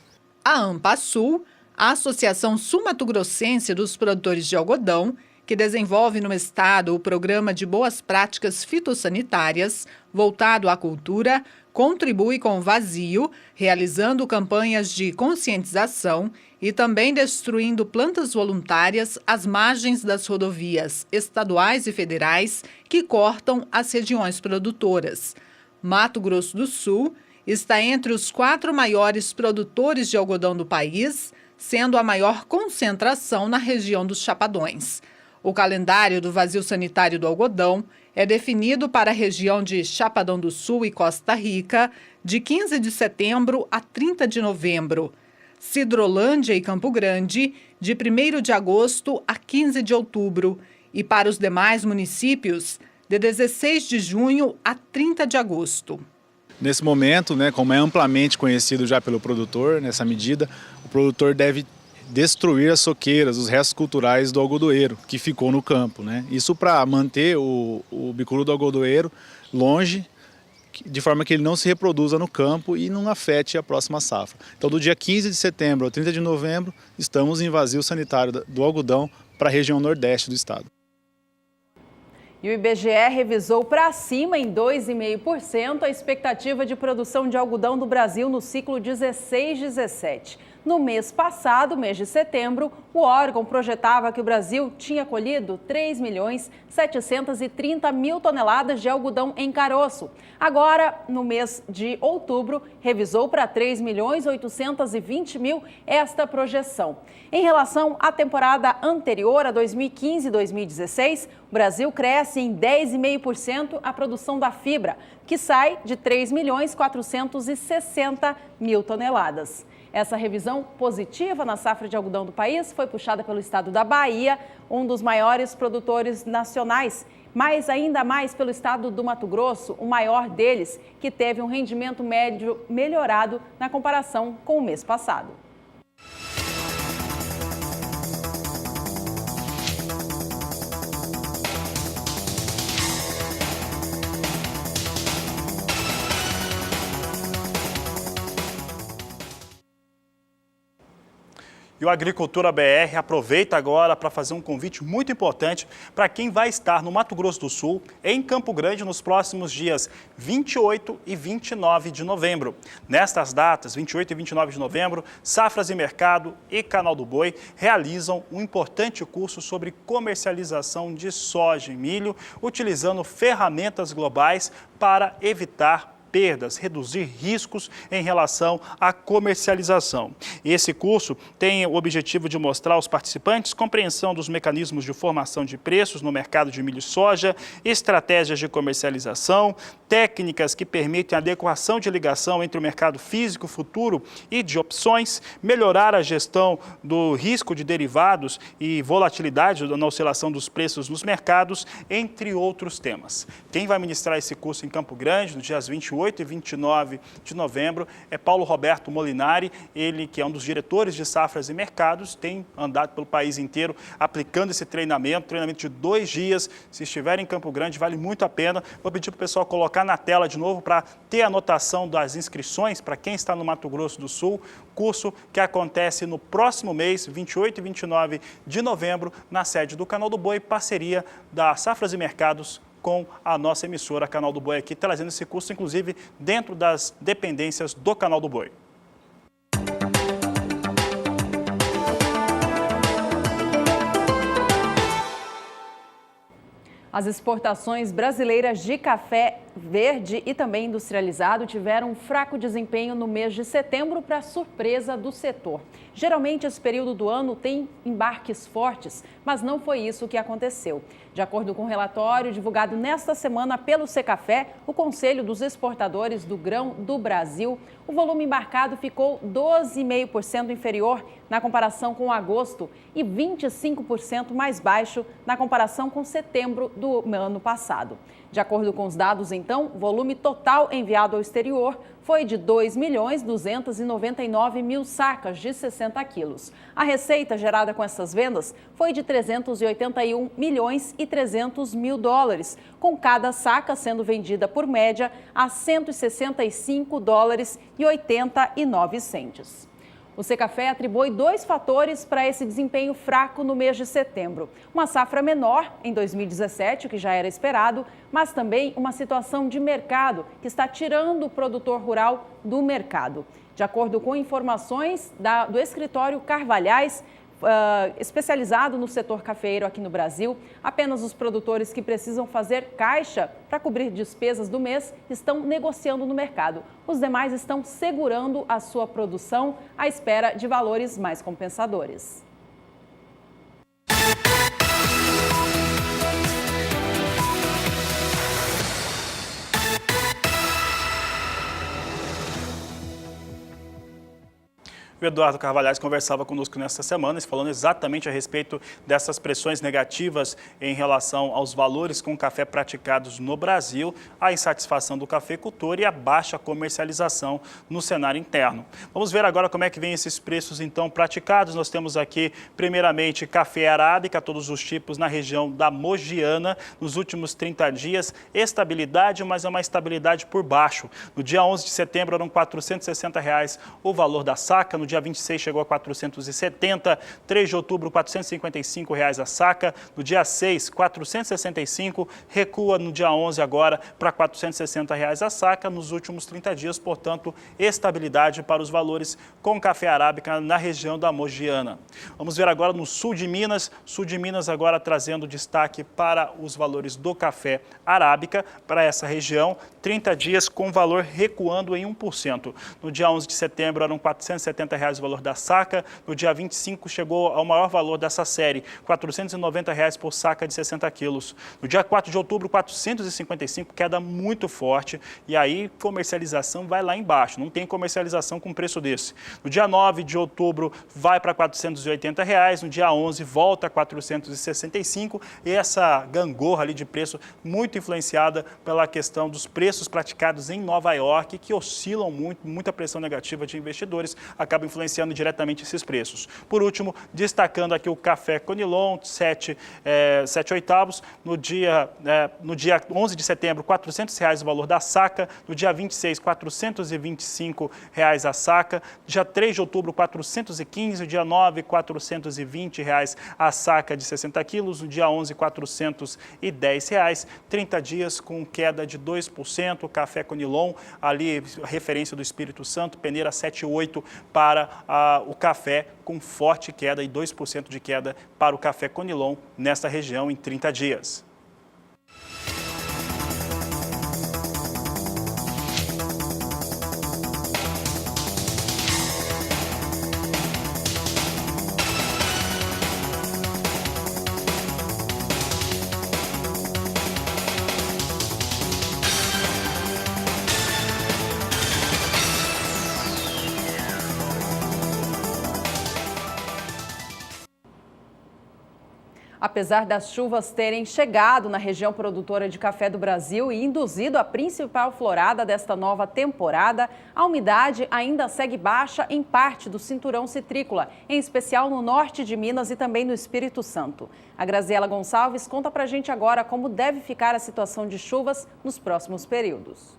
A AMPASul, a Associação Sul-Mato-Grossense dos Produtores de Algodão, que desenvolve no estado o programa de boas práticas fitossanitárias voltado à cultura, contribui com o vazio, realizando campanhas de conscientização e também destruindo plantas voluntárias às margens das rodovias estaduais e federais que cortam as regiões produtoras. Mato Grosso do Sul está entre os 4 maiores produtores de algodão do país, sendo a maior concentração na região dos Chapadões. O calendário do vazio sanitário do algodão é definido para a região de Chapadão do Sul e Costa Rica, de 15 de setembro a 30 de novembro. Sidrolândia e Campo Grande, de 1º de agosto a 15 de outubro. E para os demais municípios, de 16 de junho a 30 de agosto. Nesse momento, como é amplamente conhecido já pelo produtor, nessa medida, o produtor deve destruir as soqueiras, os restos culturais do algodoeiro que ficou no campo. Isso para manter o bicudo do algodoeiro longe, de forma que ele não se reproduza no campo e não afete a próxima safra. Então, do dia 15 de setembro ao 30 de novembro, estamos em vazio sanitário do algodão para a região nordeste do estado. E o IBGE revisou para cima em 2,5% a expectativa de produção de algodão do Brasil no ciclo 16-17. No mês passado, mês de setembro, o órgão projetava que o Brasil tinha colhido 3.730.000 toneladas de algodão em caroço. Agora, no mês de outubro, revisou para 3.820.000 esta projeção. Em relação à temporada anterior, a 2015-2016, o Brasil cresce em 10,5% a produção da fibra, que sai de 3.460.000 toneladas. Essa revisão positiva na safra de algodão do país foi puxada pelo estado da Bahia, um dos maiores produtores nacionais, mas ainda mais pelo estado do Mato Grosso, o maior deles, que teve um rendimento médio melhorado na comparação com o mês passado. E o Agricultura BR aproveita agora para fazer um convite muito importante para quem vai estar no Mato Grosso do Sul, em Campo Grande, nos próximos dias 28 e 29 de novembro. Nestas datas, 28 e 29 de novembro, Safras e Mercado e Canal do Boi realizam um importante curso sobre comercialização de soja e milho, utilizando ferramentas globais para evitar perdas, reduzir riscos em relação à comercialização. Esse curso tem o objetivo de mostrar aos participantes compreensão dos mecanismos de formação de preços no mercado de milho e soja, estratégias de comercialização, técnicas que permitem a adequação de ligação entre o mercado físico, futuro e de opções, melhorar a gestão do risco de derivados e volatilidade na oscilação dos preços nos mercados, entre outros temas. Quem vai ministrar esse curso em Campo Grande, nos dias 28 28 e 29 de novembro. É Paulo Roberto Molinari, ele que é um dos diretores de safras e mercados, tem andado pelo país inteiro aplicando esse treinamento de 2 dias. Se estiver em Campo Grande, vale muito a pena. Vou pedir para o pessoal colocar na tela de novo para ter a anotação das inscrições para quem está no Mato Grosso do Sul. Curso que acontece no próximo mês, 28 e 29 de novembro, na sede do Canal do Boi, parceria da Safras e Mercados com a nossa emissora Canal do Boi aqui, trazendo esse curso, inclusive, dentro das dependências do Canal do Boi. As exportações brasileiras de café verde e também industrializado tiveram um fraco desempenho no mês de setembro, para surpresa do setor. Geralmente, esse período do ano tem embarques fortes, mas não foi isso que aconteceu. De acordo com o relatório divulgado nesta semana pelo Secafé, o Conselho dos Exportadores do Grão do Brasil, o volume embarcado ficou 12,5% inferior na comparação com agosto e 25% mais baixo na comparação com setembro do ano passado. De acordo com os dados, então, o volume total enviado ao exterior foi de 2.299.000 sacas de 60 quilos. A receita gerada com essas vendas foi de 381 milhões e 300 mil dólares, com cada saca sendo vendida por média a 165 dólares e 89 centes. O Secafé atribui 2 fatores para esse desempenho fraco no mês de setembro. Uma safra menor em 2017, o que já era esperado, mas também uma situação de mercado que está tirando o produtor rural do mercado. De acordo com informações do escritório Carvalhais, especializado no setor cafeeiro aqui no Brasil, apenas os produtores que precisam fazer caixa para cobrir despesas do mês estão negociando no mercado. Os demais estão segurando a sua produção à espera de valores mais compensadores. O Eduardo Carvalhais conversava conosco nesta semana, falando exatamente a respeito dessas pressões negativas em relação aos valores com café praticados no Brasil, a insatisfação do cafeicultor e a baixa comercialização no cenário interno. Vamos ver agora como é que vem esses preços então praticados. Nós temos aqui, primeiramente, café arábica, todos os tipos na região da Mogiana. Nos últimos 30 dias, estabilidade, mas é uma estabilidade por baixo. No dia 11 de setembro eram R$ 460 o valor da saca. No dia 26 chegou a 470, 3 de outubro R$ 455 a saca, no dia 6 465, recua no dia 11 agora para R$ 460 a saca, nos últimos 30 dias, portanto, estabilidade para os valores com café arábica na região da Mogiana. Vamos ver agora no sul de Minas agora trazendo destaque para os valores do café arábica para essa região, 30 dias com valor recuando em 1%. No dia 11 de setembro eram R$ 470 o valor da saca, no dia 25 chegou ao maior valor dessa série, R$ 490 por saca de 60 quilos. No dia 4 de outubro, R$ 455, queda muito forte, e aí comercialização vai lá embaixo, não tem comercialização com preço desse. No dia 9 de outubro vai para R$ 480, no dia 11 volta a 465, e essa gangorra ali de preço muito influenciada pela questão dos preços praticados em Nova York, que oscilam muito, muita pressão negativa de investidores, acaba influenciando diretamente esses preços. Por último, destacando aqui o café Conilon, 7/8, no dia 11 de setembro, R$ 400 o valor da saca, no dia 26, R$ 425 a saca, dia 3 de outubro, R$ 415, dia 9, R$ 420 a saca de 60 quilos, no dia 11, R$ 410, 30 dias com queda de 2%, café Conilon, ali referência do Espírito Santo, peneira 7,8 para o café, com forte queda e 2% de queda para o café Conilon nesta região em 30 dias. Apesar das chuvas terem chegado na região produtora de café do Brasil e induzido a principal florada desta nova temporada, a umidade ainda segue baixa em parte do cinturão citrícola, em especial no norte de Minas e também no Espírito Santo. A Graziela Gonçalves conta pra gente agora como deve ficar a situação de chuvas nos próximos períodos.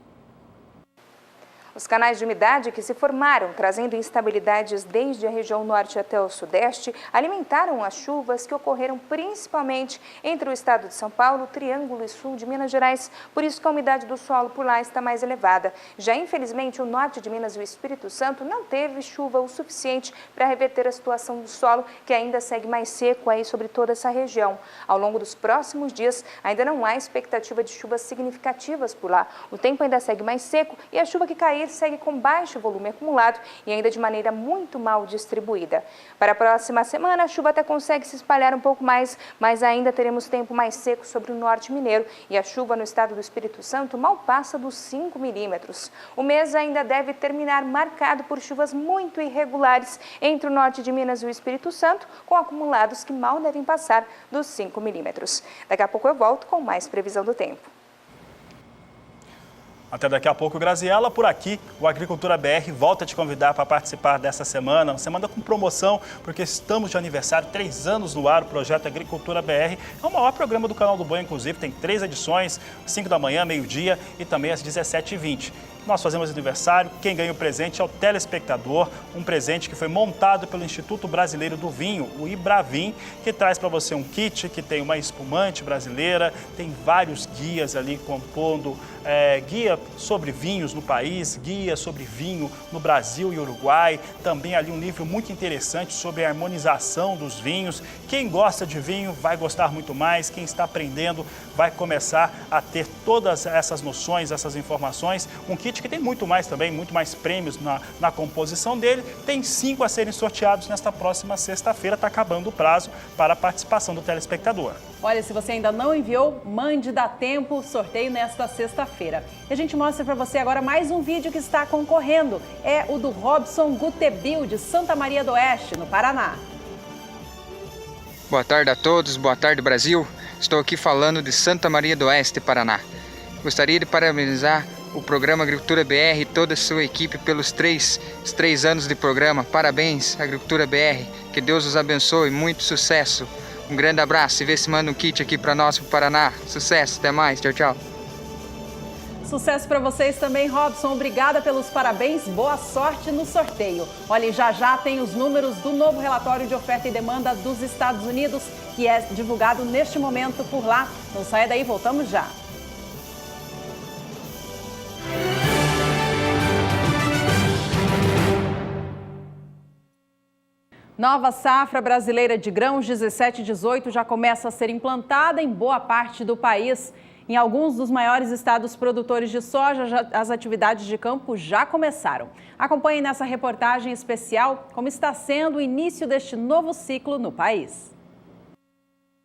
Os canais de umidade que se formaram, trazendo instabilidades desde a região norte até o sudeste, alimentaram as chuvas que ocorreram principalmente entre o estado de São Paulo, Triângulo e sul de Minas Gerais. Por isso que a umidade do solo por lá está mais elevada. Já, infelizmente, o norte de Minas e o Espírito Santo não teve chuva o suficiente para reverter a situação do solo, que ainda segue mais seco aí sobre toda essa região. Ao longo dos próximos dias, ainda não há expectativa de chuvas significativas por lá. O tempo ainda segue mais seco e a chuva que cair segue com baixo volume acumulado e ainda de maneira muito mal distribuída. Para a próxima semana, a chuva até consegue se espalhar um pouco mais, mas ainda teremos tempo mais seco sobre o norte mineiro e a chuva no estado do Espírito Santo mal passa dos 5 milímetros. O mês ainda deve terminar marcado por chuvas muito irregulares entre o norte de Minas e o Espírito Santo, com acumulados que mal devem passar dos 5 milímetros. Daqui a pouco eu volto com mais previsão do tempo. Até daqui a pouco, Graziela. Por aqui, o Agricultura BR volta a te convidar para participar dessa semana. Uma semana com promoção, porque estamos de aniversário, 3 anos no ar, o projeto Agricultura BR. É o maior programa do Canal do Boi, inclusive, tem 3 edições, 5 da manhã, meio-dia e também às 17h20. Nós fazemos aniversário, quem ganha o presente é o telespectador, um presente que foi montado pelo Instituto Brasileiro do Vinho, o IBRAVIN, que traz para você um kit que tem uma espumante brasileira, tem vários guias ali compondo, guia sobre vinhos no país, guia sobre vinho no Brasil e Uruguai, também ali um livro muito interessante sobre a harmonização dos vinhos. Quem gosta de vinho vai gostar muito mais, quem está aprendendo vai começar a ter todas essas noções, essas informações. Um kit que tem muito mais também, muito mais prêmios na composição dele. Tem 5 a serem sorteados nesta próxima sexta-feira. Está acabando o prazo para a participação do telespectador. Olha, se você ainda não enviou, mande, dá tempo, sorteio nesta sexta-feira. E a gente mostra para você agora mais um vídeo que está concorrendo. É o do Robson Gutebil, de Santa Maria do Oeste, no Paraná. Boa tarde a todos, boa tarde Brasil. Estou aqui falando de Santa Maria do Oeste, Paraná. Gostaria de parabenizar o programa Agricultura BR e toda a sua equipe pelos 3 anos de programa. Parabéns, Agricultura BR. Que Deus os abençoe, muito sucesso. Um grande abraço e vê se manda um kit aqui para nós, para o Paraná. Sucesso, até mais, tchau, tchau. Sucesso para vocês também, Robson. Obrigada pelos parabéns, boa sorte no sorteio. Olha, já tem os números do novo relatório de oferta e demanda dos Estados Unidos, que é divulgado neste momento por lá. Não saia daí, voltamos já. Nova safra brasileira de grãos 17 e 18 já começa a ser implantada em boa parte do país. Em alguns dos maiores estados produtores de soja, as atividades de campo já começaram. Acompanhe nessa reportagem especial como está sendo o início deste novo ciclo no país.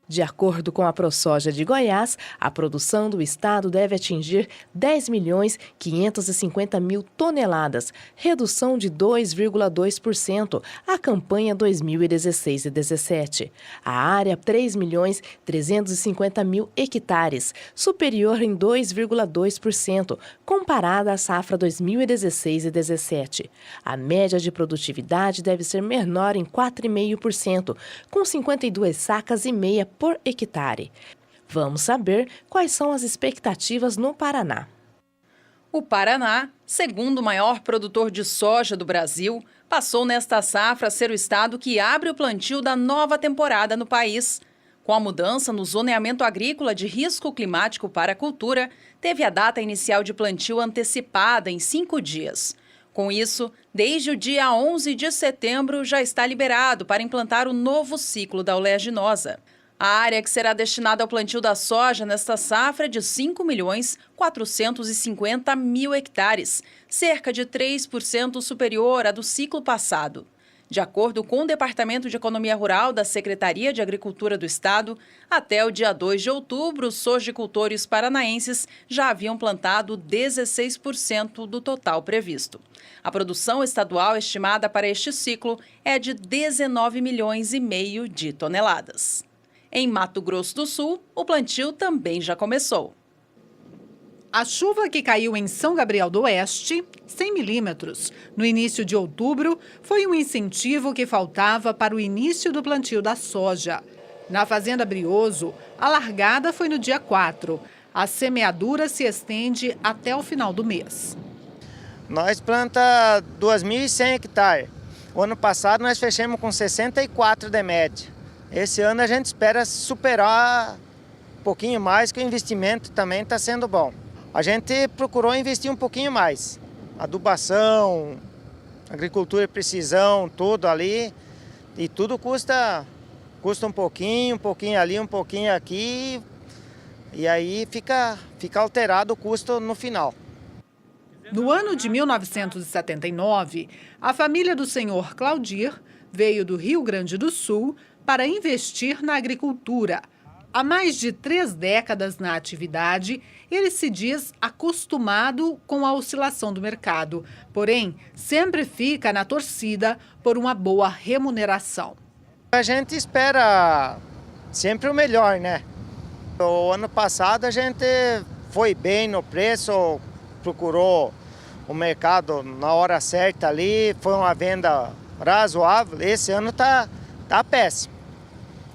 De acordo com a ProSoja de Goiás, a produção do estado deve atingir 10.550.000 toneladas, redução de 2,2% à campanha 2016 e 17. A área, 3.350.000 hectares, superior em 2,2%, comparada à safra 2016 e 17. A média de produtividade deve ser menor em 4,5%, com 52 sacas e meia por hectare. Vamos saber quais são as expectativas no Paraná. O Paraná, segundo maior produtor de soja do Brasil, passou nesta safra a ser o estado que abre o plantio da nova temporada no país. Com a mudança no zoneamento agrícola de risco climático para a cultura, teve a data inicial de plantio antecipada em 5 dias. Com isso, desde o dia 11 de setembro já está liberado para implantar o novo ciclo da oleaginosa. A área que será destinada ao plantio da soja nesta safra é de 5.450.000 hectares, cerca de 3% superior à do ciclo passado. De acordo com o Departamento de Economia Rural da Secretaria de Agricultura do Estado, até o dia 2 de outubro, os sojicultores paranaenses já haviam plantado 16% do total previsto. A produção estadual estimada para este ciclo é de 19,5 milhões de toneladas. Em Mato Grosso do Sul, o plantio também já começou. A chuva que caiu em São Gabriel do Oeste, 100 milímetros, no início de outubro, foi um incentivo que faltava para o início do plantio da soja. Na Fazenda Brioso, a largada foi no dia 4. A semeadura se estende até o final do mês. Nós plantamos 2.100 hectares. O ano passado nós fechamos com 64 de média. Esse ano a gente espera superar um pouquinho mais, que o investimento também está sendo bom. A gente procurou investir um pouquinho mais. Adubação, agricultura de precisão, tudo ali. E tudo custa um pouquinho ali, um pouquinho aqui. E aí fica alterado o custo no final. No ano de 1979, a família do senhor Claudir veio do Rio Grande do Sul para investir na agricultura. Há mais de 3 décadas na atividade, ele se diz acostumado com a oscilação do mercado, porém, sempre fica na torcida por uma boa remuneração. A gente espera sempre o melhor, né? O ano passado a gente foi bem no preço, procurou o mercado na hora certa ali, foi uma venda razoável. Esse ano tá péssimo.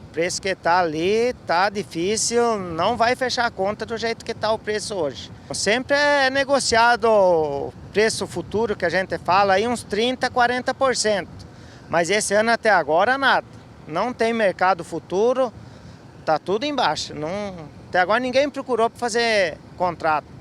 O preço que está ali tá difícil, não vai fechar a conta do jeito que está o preço hoje. Sempre é negociado o preço futuro que a gente fala, aí uns 30%, 40%. Mas esse ano até agora nada. Não tem mercado futuro, tá tudo embaixo. Até agora ninguém procurou para fazer contrato.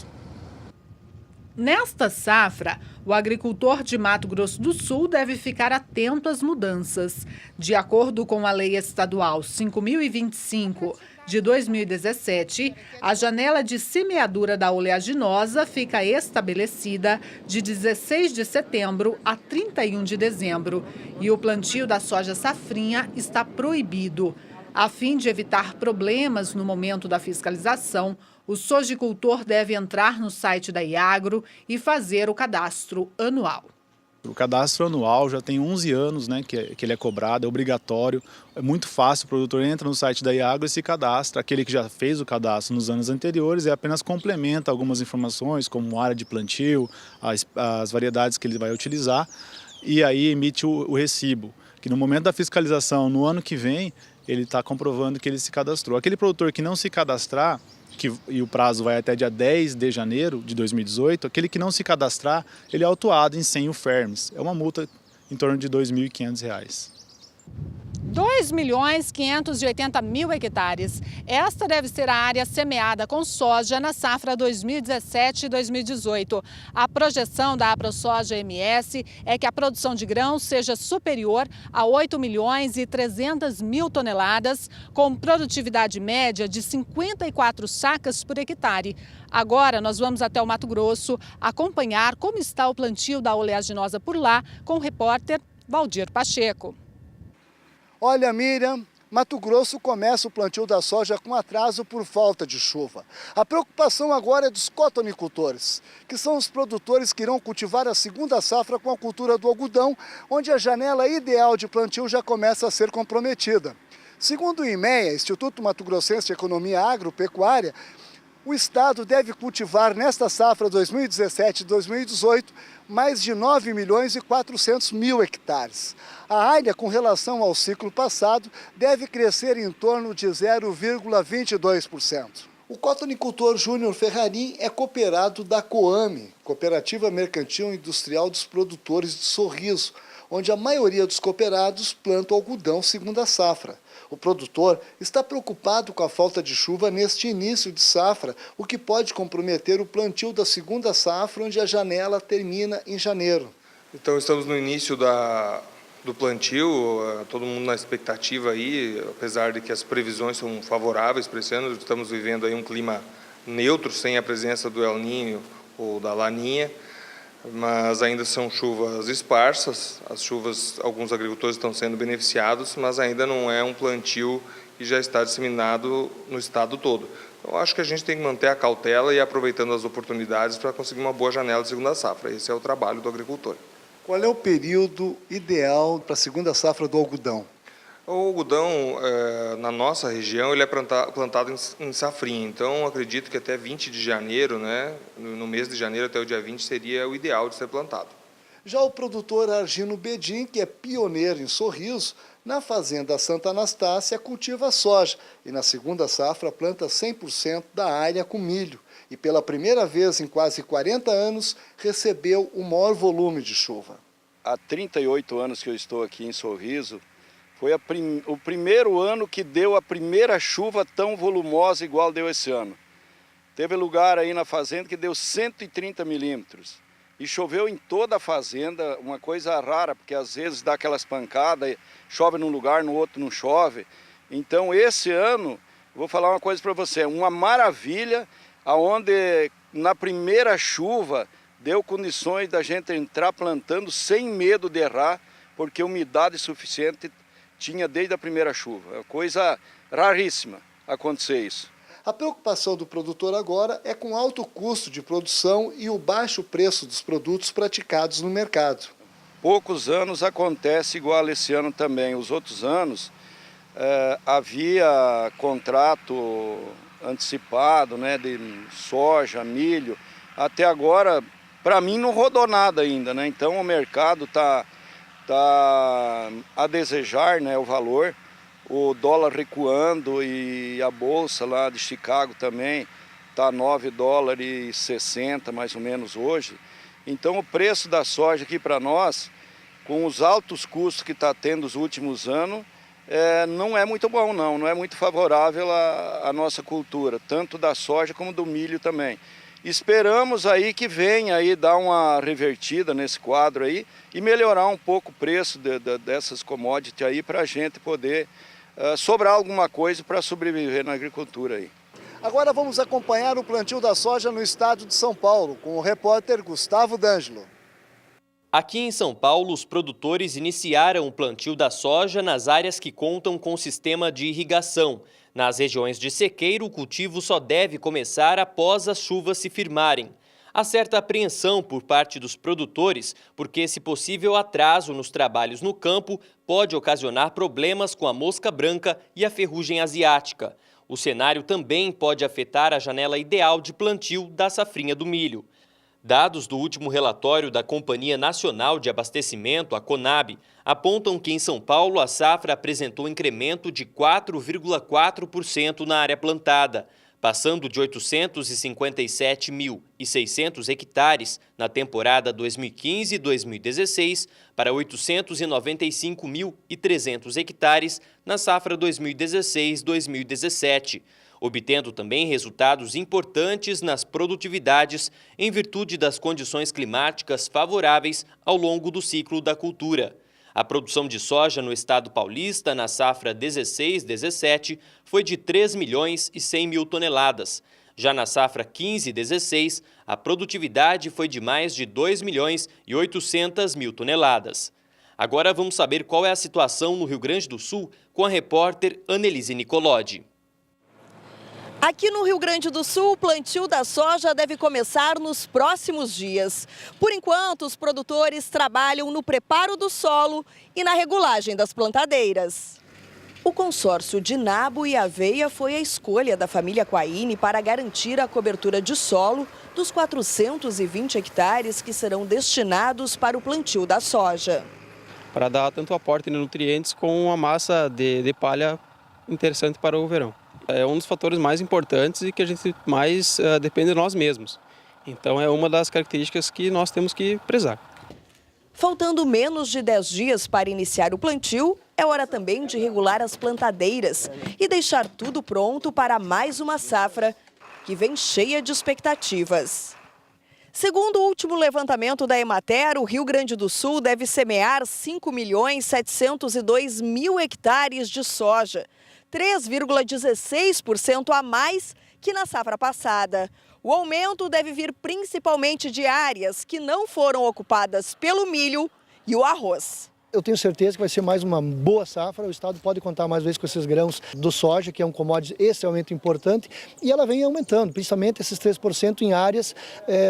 Nesta safra, o agricultor de Mato Grosso do Sul deve ficar atento às mudanças. De acordo com a Lei Estadual 5.025 de 2017, a janela de semeadura da oleaginosa fica estabelecida de 16 de setembro a 31 de dezembro e o plantio da soja safrinha está proibido. A fim de evitar problemas no momento da fiscalização, o sojicultor deve entrar no site da Iagro e fazer o cadastro anual. O cadastro anual já tem 11 anos, né, que ele é cobrado, é obrigatório. É muito fácil, o produtor entra no site da Iagro e se cadastra. Aquele que já fez o cadastro nos anos anteriores apenas complementa algumas informações, como área de plantio, as variedades que ele vai utilizar, e aí emite o recibo, que no momento da fiscalização, no ano que vem, ele está comprovando que ele se cadastrou. Aquele produtor que não se cadastrar, e o prazo vai até dia 10 de janeiro de 2018, aquele que não se cadastrar, ele é autuado em 100 UFERMs. É uma multa em torno de R$ 2.500. 2.580.000 hectares. Esta deve ser a área semeada com soja na safra 2017-2018. A projeção da AproSoja-MS é que a produção de grãos seja superior a 8.300.000 toneladas, com produtividade média de 54 sacas por hectare. Agora nós vamos até o Mato Grosso acompanhar como está o plantio da oleaginosa por lá com o repórter Valdir Pacheco. Olha, Miriam, Mato Grosso começa o plantio da soja com atraso por falta de chuva. A preocupação agora é dos cotonicultores, que são os produtores que irão cultivar a segunda safra com a cultura do algodão, onde a janela ideal de plantio já começa a ser comprometida. Segundo o IMEA, Instituto Mato Grossense de Economia Agropecuária, o estado deve cultivar nesta safra 2017-2018 mais de 9.400.000 hectares. A área, com relação ao ciclo passado, deve crescer em torno de 0,22%. O cotonicultor Júnior Ferrarim é cooperado da COAME, Cooperativa Mercantil Industrial dos Produtores de Sorriso, onde a maioria dos cooperados planta algodão segunda safra. O produtor está preocupado com a falta de chuva neste início de safra, o que pode comprometer o plantio da segunda safra, onde a janela termina em janeiro. Então estamos no início do plantio, todo mundo na expectativa aí, apesar de que as previsões são favoráveis para esse ano, estamos vivendo aí um clima neutro, sem a presença do El Niño ou da Laninha, mas ainda são chuvas esparsas, as chuvas, alguns agricultores estão sendo beneficiados, mas ainda não é um plantio que já está disseminado no estado todo. Então, acho que a gente tem que manter a cautela e aproveitando as oportunidades para conseguir uma boa janela de segunda safra. Esse é o trabalho do agricultor. Qual é o período ideal para a segunda safra do algodão? O algodão, na nossa região, ele é plantado em safrinha, então acredito que até 20 de janeiro, né, no mês de janeiro até o dia 20, seria o ideal de ser plantado. Já o produtor Argino Bedin, que é pioneiro em Sorriso, na fazenda Santa Anastácia cultiva soja e na segunda safra planta 100% da área com milho. E pela primeira vez em quase 40 anos recebeu o maior volume de chuva. Há 38 anos que eu estou aqui em Sorriso, foi o primeiro ano que deu a primeira chuva tão volumosa igual deu esse ano. Teve lugar aí na fazenda que deu 130 milímetros. E choveu em toda a fazenda, uma coisa rara, porque às vezes dá aquelas pancadas, chove num lugar, no outro não chove. Então esse ano, vou falar uma coisa para você, uma maravilha, onde na primeira chuva deu condições da gente entrar plantando sem medo de errar, porque umidade suficiente tinha desde a primeira chuva. É uma coisa raríssima acontecer isso. A preocupação do produtor agora é com o alto custo de produção e o baixo preço dos produtos praticados no mercado. Poucos anos acontece igual esse ano também. Os outros anos havia contrato antecipado, né, de soja, milho. Até agora, para mim, não rodou nada ainda, né? Então o mercado está a desejar, né, o valor. O dólar recuando e a bolsa lá de Chicago também está $9,60 mais ou menos hoje. Então o preço da soja aqui para nós, com os altos custos que está tendo os últimos anos, não é muito bom não é muito favorável à nossa cultura, tanto da soja como do milho também. Esperamos aí que venha aí dar uma revertida nesse quadro aí e melhorar um pouco o preço dessas commodities aí para a gente poder sobrar alguma coisa para sobreviver na agricultura aí. Agora vamos acompanhar o plantio da soja no estado de São Paulo, com o repórter Gustavo D'Angelo. Aqui em São Paulo, os produtores iniciaram o plantio da soja nas áreas que contam com sistema de irrigação. Nas regiões de sequeiro, o cultivo só deve começar após as chuvas se firmarem. Há certa apreensão por parte dos produtores, porque esse possível atraso nos trabalhos no campo pode ocasionar problemas com a mosca branca e a ferrugem asiática. O cenário também pode afetar a janela ideal de plantio da safrinha do milho. Dados do último relatório da Companhia Nacional de Abastecimento, a CONAB, apontam que em São Paulo a safra apresentou incremento de 4,4% na área plantada, passando de 857.600 hectares na temporada 2015-2016 para 895.300 hectares na safra 2016-2017, obtendo também resultados importantes nas produtividades em virtude das condições climáticas favoráveis ao longo do ciclo da cultura. A produção de soja no estado paulista na safra 16-17 foi de 3.100.000 toneladas. Já na safra 15-16, a produtividade foi de mais de 2.800.000 toneladas. Agora vamos saber qual é a situação no Rio Grande do Sul com a repórter Annelise Nicolodi. Aqui no Rio Grande do Sul, o plantio da soja deve começar nos próximos dias. Por enquanto, os produtores trabalham no preparo do solo e na regulagem das plantadeiras. O consórcio de nabo e aveia foi a escolha da família Quaini para garantir a cobertura de solo dos 420 hectares que serão destinados para o plantio da soja. Para dar tanto aporte de nutrientes com uma massa de palha interessante para o verão. É um dos fatores mais importantes e que a gente mais depende de nós mesmos. Então é uma das características que nós temos que prezar. Faltando menos de 10 dias para iniciar o plantio, é hora também de regular as plantadeiras e deixar tudo pronto para mais uma safra que vem cheia de expectativas. Segundo o último levantamento da Emater, o Rio Grande do Sul deve semear 5.702.000 hectares de soja, 3,16% a mais que na safra passada. O aumento deve vir principalmente de áreas que não foram ocupadas pelo milho e o arroz. Eu tenho certeza que vai ser mais uma boa safra, o estado pode contar mais vezes com esses grãos do soja, que é um commodity extremamente importante, e ela vem aumentando, principalmente esses 3% em áreas,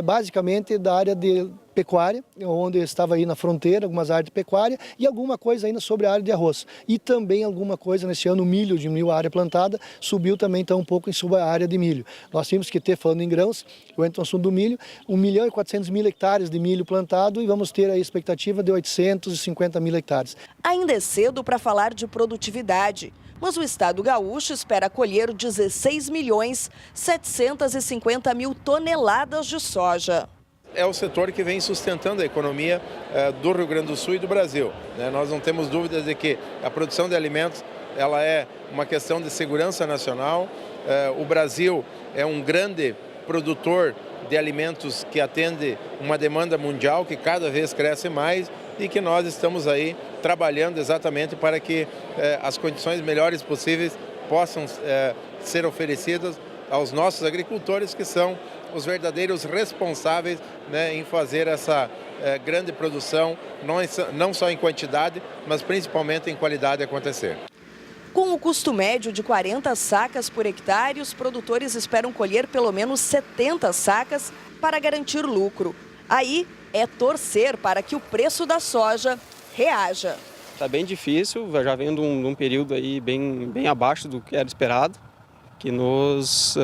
basicamente da área de pecuária, onde estava aí na fronteira, algumas áreas de pecuária e alguma coisa ainda sobre a área de arroz. E também alguma coisa nesse ano, o milho diminuiu a área plantada, subiu também então um pouco sobre a área de milho. Nós tínhamos que ter, falando em grãos, eu entro no assunto do milho, 1.400.000 hectares de milho plantado e vamos ter a expectativa de 850.000 hectares. Ainda é cedo para falar de produtividade, mas o estado gaúcho espera colher 16.750.000 toneladas de soja. É o setor que vem sustentando a economia do Rio Grande do Sul e do Brasil. Nós não temos dúvidas de que a produção de alimentos ela é uma questão de segurança nacional. O Brasil é um grande produtor de alimentos que atende uma demanda mundial que cada vez cresce mais e que nós estamos aí trabalhando exatamente para que as condições melhores possíveis possam ser oferecidas aos nossos agricultores, que são os verdadeiros responsáveis, né, em fazer essa grande produção, não só em quantidade, mas principalmente em qualidade acontecer. Com o custo médio de 40 sacas por hectare, os produtores esperam colher pelo menos 70 sacas para garantir lucro. Aí é torcer para que o preço da soja reaja. Está bem difícil, já vem de um período aí bem abaixo do que era esperado, que nos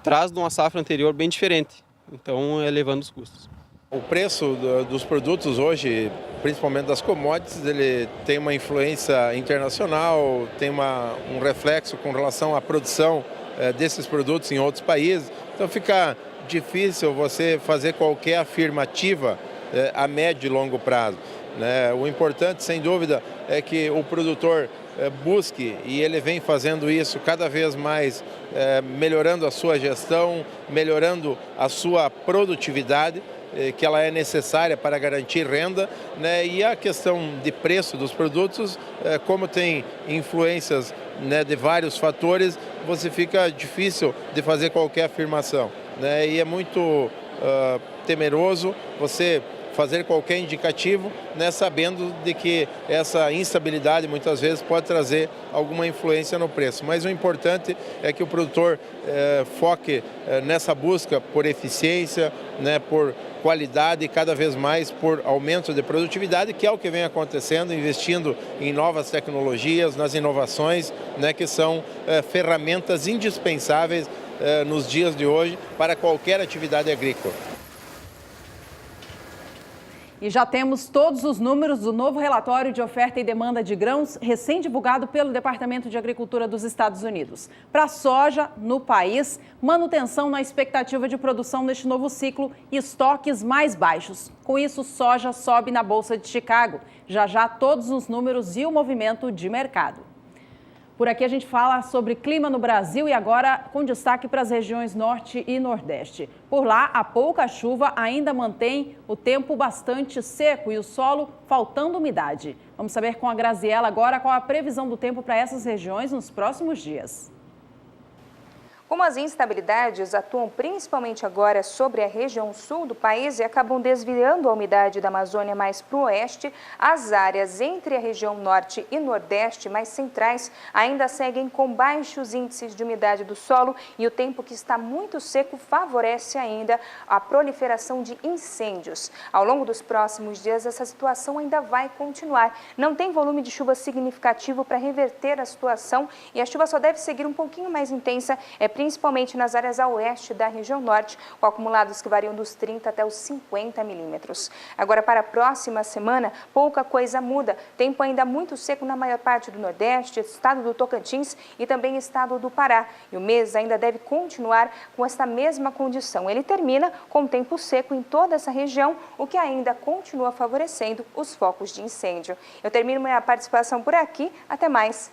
traz de uma safra anterior bem diferente, então elevando os custos. O preço dos produtos hoje, principalmente das commodities, ele tem uma influência internacional, tem um reflexo com relação à produção desses produtos em outros países, então fica difícil você fazer qualquer afirmativa a médio e longo prazo. O importante, sem dúvida, é que o produtor busque, e ele vem fazendo isso cada vez mais, melhorando a sua gestão, melhorando a sua produtividade, que ela é necessária para garantir renda, e a questão de preço dos produtos, como tem influências, de vários fatores, você fica difícil de fazer qualquer afirmação, e é muito temeroso você fazer qualquer indicativo, sabendo de que essa instabilidade muitas vezes pode trazer alguma influência no preço. Mas o importante é que o produtor foque nessa busca por eficiência, por qualidade e cada vez mais por aumento de produtividade, que é o que vem acontecendo, investindo em novas tecnologias, nas inovações, que são ferramentas indispensáveis nos dias de hoje para qualquer atividade agrícola. E já temos todos os números do novo relatório de oferta e demanda de grãos recém-divulgado pelo Departamento de Agricultura dos Estados Unidos. Para a soja no país, manutenção na expectativa de produção neste novo ciclo e estoques mais baixos. Com isso, soja sobe na Bolsa de Chicago. Já todos os números e o movimento de mercado. Por aqui a gente fala sobre clima no Brasil e agora com destaque para as regiões Norte e Nordeste. Por lá, a pouca chuva ainda mantém o tempo bastante seco e o solo faltando umidade. Vamos saber com a Graziela agora qual a previsão do tempo para essas regiões nos próximos dias. Como as instabilidades atuam principalmente agora sobre a região sul do país e acabam desviando a umidade da Amazônia mais para o oeste, as áreas entre a região norte e nordeste mais centrais ainda seguem com baixos índices de umidade do solo e o tempo que está muito seco favorece ainda a proliferação de incêndios. Ao longo dos próximos dias, essa situação ainda vai continuar. Não tem volume de chuva significativo para reverter a situação e a chuva só deve seguir um pouquinho mais intensa, principalmente nas áreas a oeste da região norte, com acumulados que variam dos 30 até os 50 milímetros. Agora, para a próxima semana, pouca coisa muda. Tempo ainda muito seco na maior parte do Nordeste, estado do Tocantins e também estado do Pará. E o mês ainda deve continuar com esta mesma condição. Ele termina com tempo seco em toda essa região, o que ainda continua favorecendo os focos de incêndio. Eu termino minha participação por aqui. Até mais.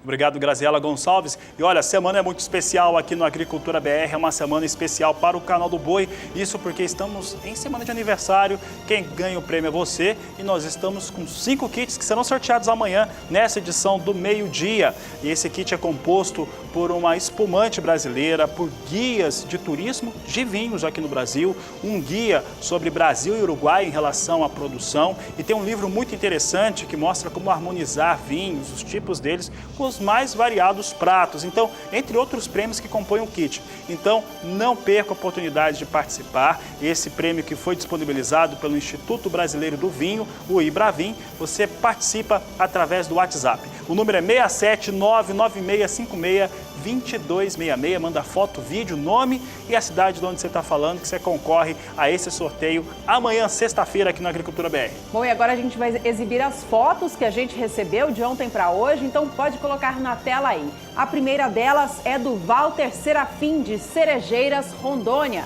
Obrigado, Graziela Gonçalves. E olha, a semana é muito especial aqui no Agricultura BR, é uma semana especial para o Canal do Boi. Isso porque estamos em semana de aniversário, quem ganha o prêmio é você e nós estamos com 5 kits que serão sorteados amanhã nessa edição do meio-dia. E esse kit é composto por uma espumante brasileira, por guias de turismo de vinhos aqui no Brasil, um guia sobre Brasil e Uruguai em relação à produção e tem um livro muito interessante que mostra como harmonizar vinhos, os tipos deles, com os os mais variados pratos. Então, entre outros prêmios que compõem o kit. Então, não perca a oportunidade de participar. Esse prêmio que foi disponibilizado pelo Instituto Brasileiro do Vinho, o IBRAVIN, você participa através do WhatsApp. O número é 67996562266. Manda foto, vídeo, nome e a cidade de onde você está falando, que você concorre a esse sorteio amanhã, sexta-feira, aqui no Agricultura BR. Bom, e agora a gente vai exibir as fotos que a gente recebeu de ontem para hoje, então pode colocar na tela aí. A primeira delas é do Walter Serafim, de Cerejeiras, Rondônia.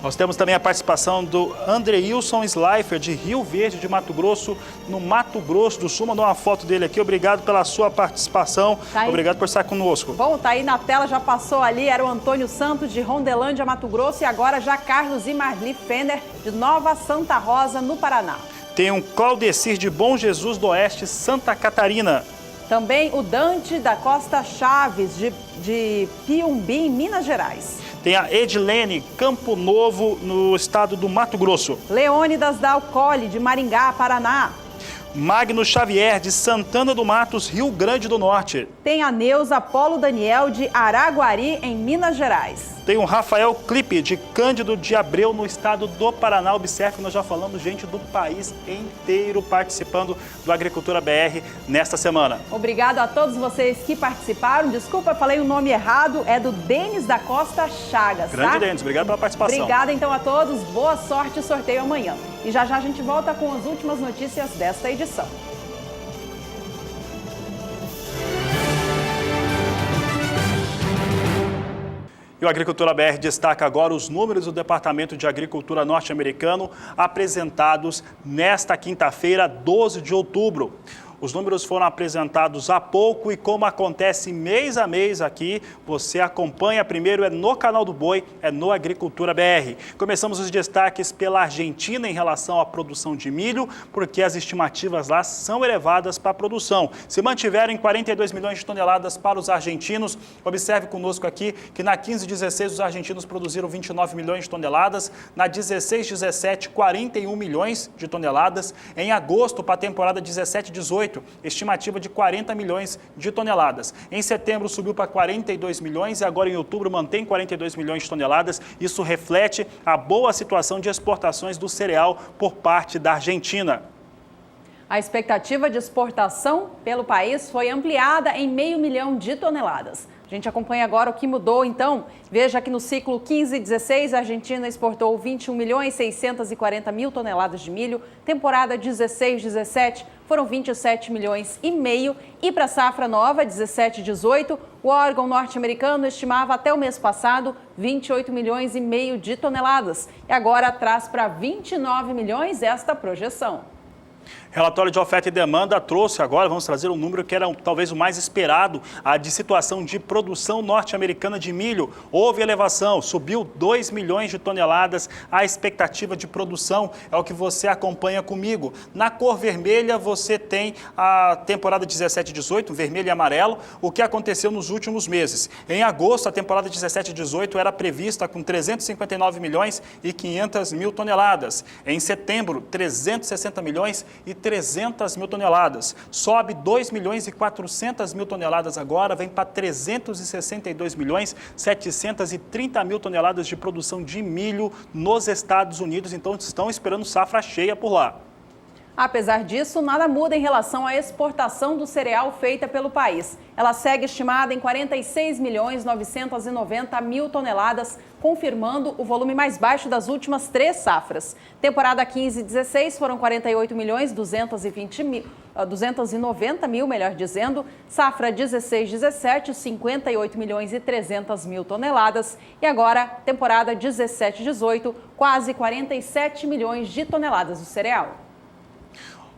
Nós temos também a participação do Andreilson Sleifer, de Rio Verde, de Mato Grosso, no Mato Grosso do Sul. Mandou uma foto dele aqui. Obrigado pela sua participação. Tá, obrigado por estar conosco. Bom, tá aí na tela, já passou ali, era o Antônio Santos, de Rondelândia, Mato Grosso, e agora já Carlos e Marli Fender, de Nova Santa Rosa, no Paraná. Tem um Claudecir, de Bom Jesus do Oeste, Santa Catarina. Também o Dante da Costa Chaves, de Piumbi, em Minas Gerais. Tem a Edilene Campo Novo, no estado do Mato Grosso. Leônidas da Alcole, de Maringá, Paraná. Magno Xavier, de Santana do Matos, Rio Grande do Norte. Tem a Neuza Polo Daniel, de Araguari, em Minas Gerais. Tem o Rafael Clipe, de Cândido de Abreu, no estado do Paraná. Observe que nós já falamos gente do país inteiro participando do Agricultura BR nesta semana. Obrigado a todos vocês que participaram. Desculpa, eu falei o nome errado. É do Denis da Costa Chagas, Grande tá? Denis, obrigado pela participação. Obrigada então a todos. Boa sorte, sorteio amanhã. E já a gente volta com as últimas notícias desta edição. E o Agricultura BR destaca agora os números do Departamento de Agricultura norte-americano apresentados nesta quinta-feira, 12 de outubro. Os números foram apresentados há pouco e, como acontece mês a mês aqui, você acompanha primeiro é no Canal do Boi, é no Agricultura BR. Começamos os destaques pela Argentina em relação à produção de milho, porque as estimativas lá são elevadas para a produção. Se mantiverem 42 milhões de toneladas para os argentinos, observe conosco aqui que na 15-16 os argentinos produziram 29 milhões de toneladas, na 16-17 41 milhões de toneladas, em agosto para a temporada 17-18 estimativa de 40 milhões de toneladas. Em setembro subiu para 42 milhões e agora em outubro mantém 42 milhões de toneladas. Isso reflete a boa situação de exportações do cereal por parte da Argentina. A expectativa de exportação pelo país foi ampliada em 500 mil de toneladas. A gente acompanha agora o que mudou, então. Veja que no ciclo 15-16, a Argentina exportou 21.640.000 toneladas de milho. Temporada 16-17 foram 27,5 milhões. E para a safra nova, 17-18, o órgão norte-americano estimava até o mês passado 28,5 milhões de toneladas. E agora traz para 29 milhões esta projeção. Relatório de oferta e demanda trouxe agora, vamos trazer um número que era talvez o mais esperado, a de situação de produção norte-americana de milho. Houve elevação, subiu 2 milhões de toneladas a expectativa de produção, é o que você acompanha comigo. Na cor vermelha você tem a temporada 17-18, vermelho e amarelo, o que aconteceu nos últimos meses. Em agosto, a temporada 17-18 era prevista com 359 milhões e 500 mil toneladas. Em setembro, 360 milhões e 300 mil toneladas. Sobe 2 milhões e 400 mil toneladas agora, vem para 362 milhões 730 mil toneladas de produção de milho nos Estados Unidos. Então, estão esperando safra cheia por lá. Apesar disso, nada muda em relação à exportação do cereal feita pelo país. Ela segue estimada em 46.990.000 toneladas, confirmando o volume mais baixo das últimas 3 safras. Temporada 15-16 foram 48.290.000, melhor dizendo. Safra 16-17, 58.300.000 toneladas. E agora, temporada 17-18, quase 47 milhões de toneladas do cereal.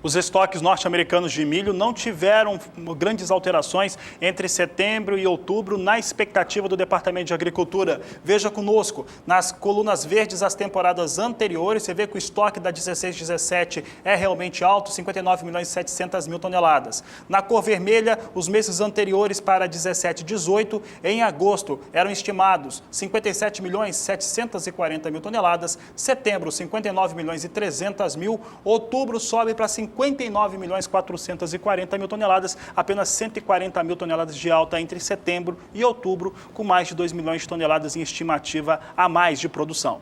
Os estoques norte-americanos de milho não tiveram grandes alterações entre setembro e outubro na expectativa do Departamento de Agricultura. Veja conosco, nas colunas verdes as temporadas anteriores, você vê que o estoque da 16-17 é realmente alto, 59.700.000 toneladas. Na cor vermelha, os meses anteriores para 17-18, em agosto, eram estimados 57.740.000 toneladas, setembro 59.300.000, outubro sobe para 58 59.440.000 toneladas, apenas 140.000 toneladas de alta entre setembro e outubro, com mais de 2 milhões de toneladas em estimativa a mais de produção.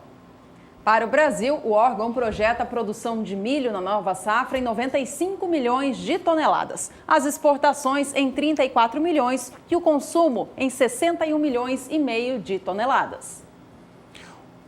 Para o Brasil, o órgão projeta a produção de milho na nova safra em 95 milhões de toneladas, as exportações em 34 milhões e o consumo em 61 milhões e meio de toneladas.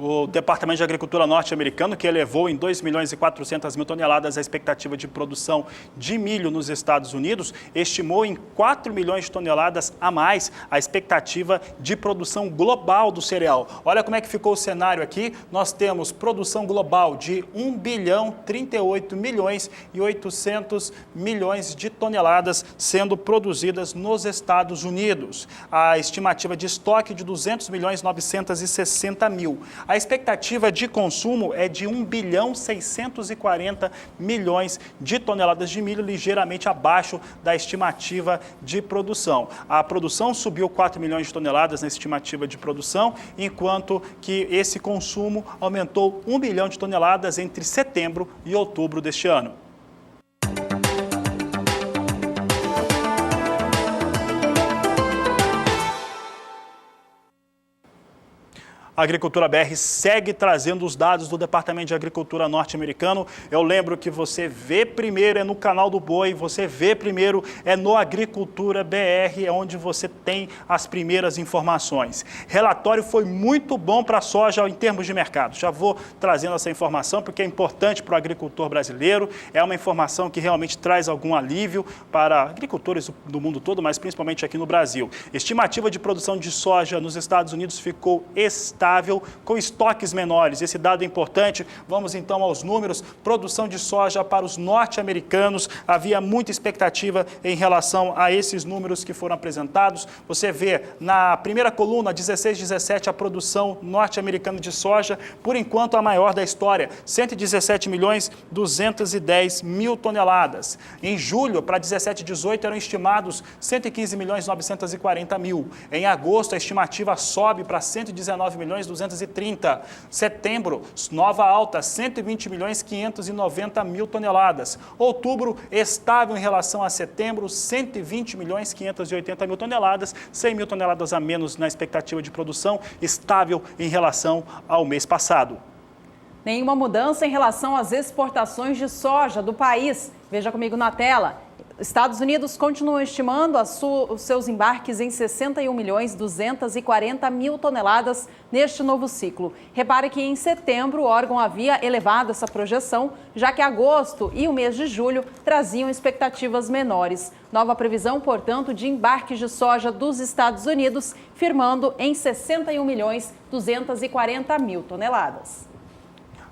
O Departamento de Agricultura norte-americano, que elevou em 2.400.000 toneladas a expectativa de produção de milho nos Estados Unidos, estimou em 4 milhões de toneladas a mais a expectativa de produção global do cereal. Olha como é que ficou o cenário aqui. Nós temos produção global de 1.038.800.000.000 de toneladas sendo produzidas nos Estados Unidos. A estimativa de estoque de 200.960.000. A expectativa de consumo é de 1.640.000.000 de toneladas de milho, ligeiramente abaixo da estimativa de produção. A produção subiu 4 milhões de toneladas na estimativa de produção, enquanto que esse consumo aumentou 1 milhão de toneladas entre setembro e outubro deste ano. A Agricultura BR segue trazendo os dados do Departamento de Agricultura norte-americano. Eu lembro que você vê primeiro é no canal do Boi, você vê primeiro é no Agricultura BR, é onde você tem as primeiras informações. Relatório foi muito bom para a soja em termos de mercado. Já vou trazendo essa informação porque é importante para o agricultor brasileiro. É uma informação que realmente traz algum alívio para agricultores do mundo todo, mas principalmente aqui no Brasil. Estimativa de produção de soja nos Estados Unidos ficou estável, com estoques menores. Esse dado é importante. Vamos então aos números. Produção de soja para os norte-americanos. Havia muita expectativa em relação a esses números que foram apresentados. Você vê na primeira coluna, 16-17, a produção norte-americana de soja, por enquanto a maior da história, 117.210.000 toneladas. Em julho, para 17-18, eram estimados 115.940.000. Em agosto, a estimativa sobe para 119.230. Setembro, nova alta, 120.590.000 toneladas. Outubro, estável em relação a setembro, 120.580.000 toneladas, 100.000 toneladas a menos na expectativa de produção, estável em relação ao mês passado. Nenhuma mudança em relação às exportações de soja do país. Veja comigo na tela. Estados Unidos continuam estimando os seus embarques em 61.240.000 toneladas neste novo ciclo. Repare que em setembro o órgão havia elevado essa projeção, já que agosto e o mês de julho traziam expectativas menores. Nova previsão, portanto, de embarques de soja dos Estados Unidos, firmando em 61.240.000 toneladas.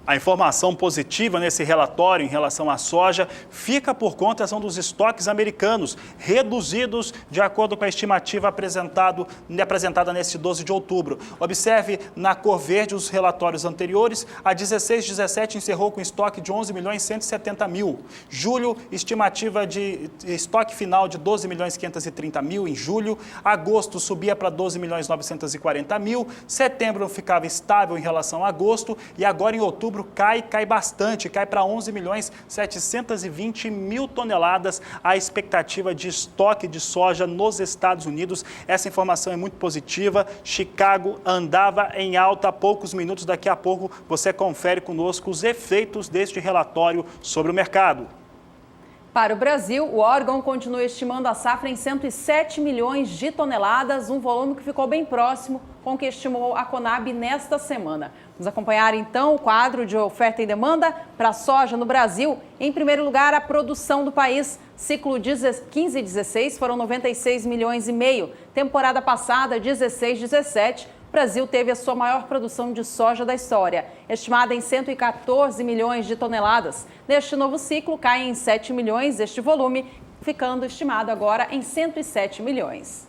A informação positiva nesse relatório em relação à soja fica por conta dos estoques americanos, reduzidos de acordo com a estimativa apresentada neste 12 de outubro. Observe na cor verde os relatórios anteriores. A 16-17 encerrou com estoque de 11.170.000. Julho, estimativa de estoque final de 12.530.000 em julho. Agosto subia para 12.940.000. Setembro ficava estável em relação a agosto e agora em outubro cai bastante, cai para 11.720.000 toneladas a expectativa de estoque de soja nos Estados Unidos. Essa informação é muito positiva. Chicago andava em alta há poucos minutos. Daqui a pouco você confere conosco os efeitos deste relatório sobre o mercado. Para o Brasil, o órgão continua estimando a safra em 107 milhões de toneladas, um volume que ficou bem próximo com o que estimou a Conab nesta semana. Vamos acompanhar então o quadro de oferta e demanda para a soja no Brasil. Em primeiro lugar, a produção do país. Ciclo 15-16 foram 96 milhões e meio. Temporada passada, 16-17. O Brasil teve a sua maior produção de soja da história, estimada em 114 milhões de toneladas. Neste novo ciclo, cai em 7 milhões este volume, ficando estimado agora em 107 milhões.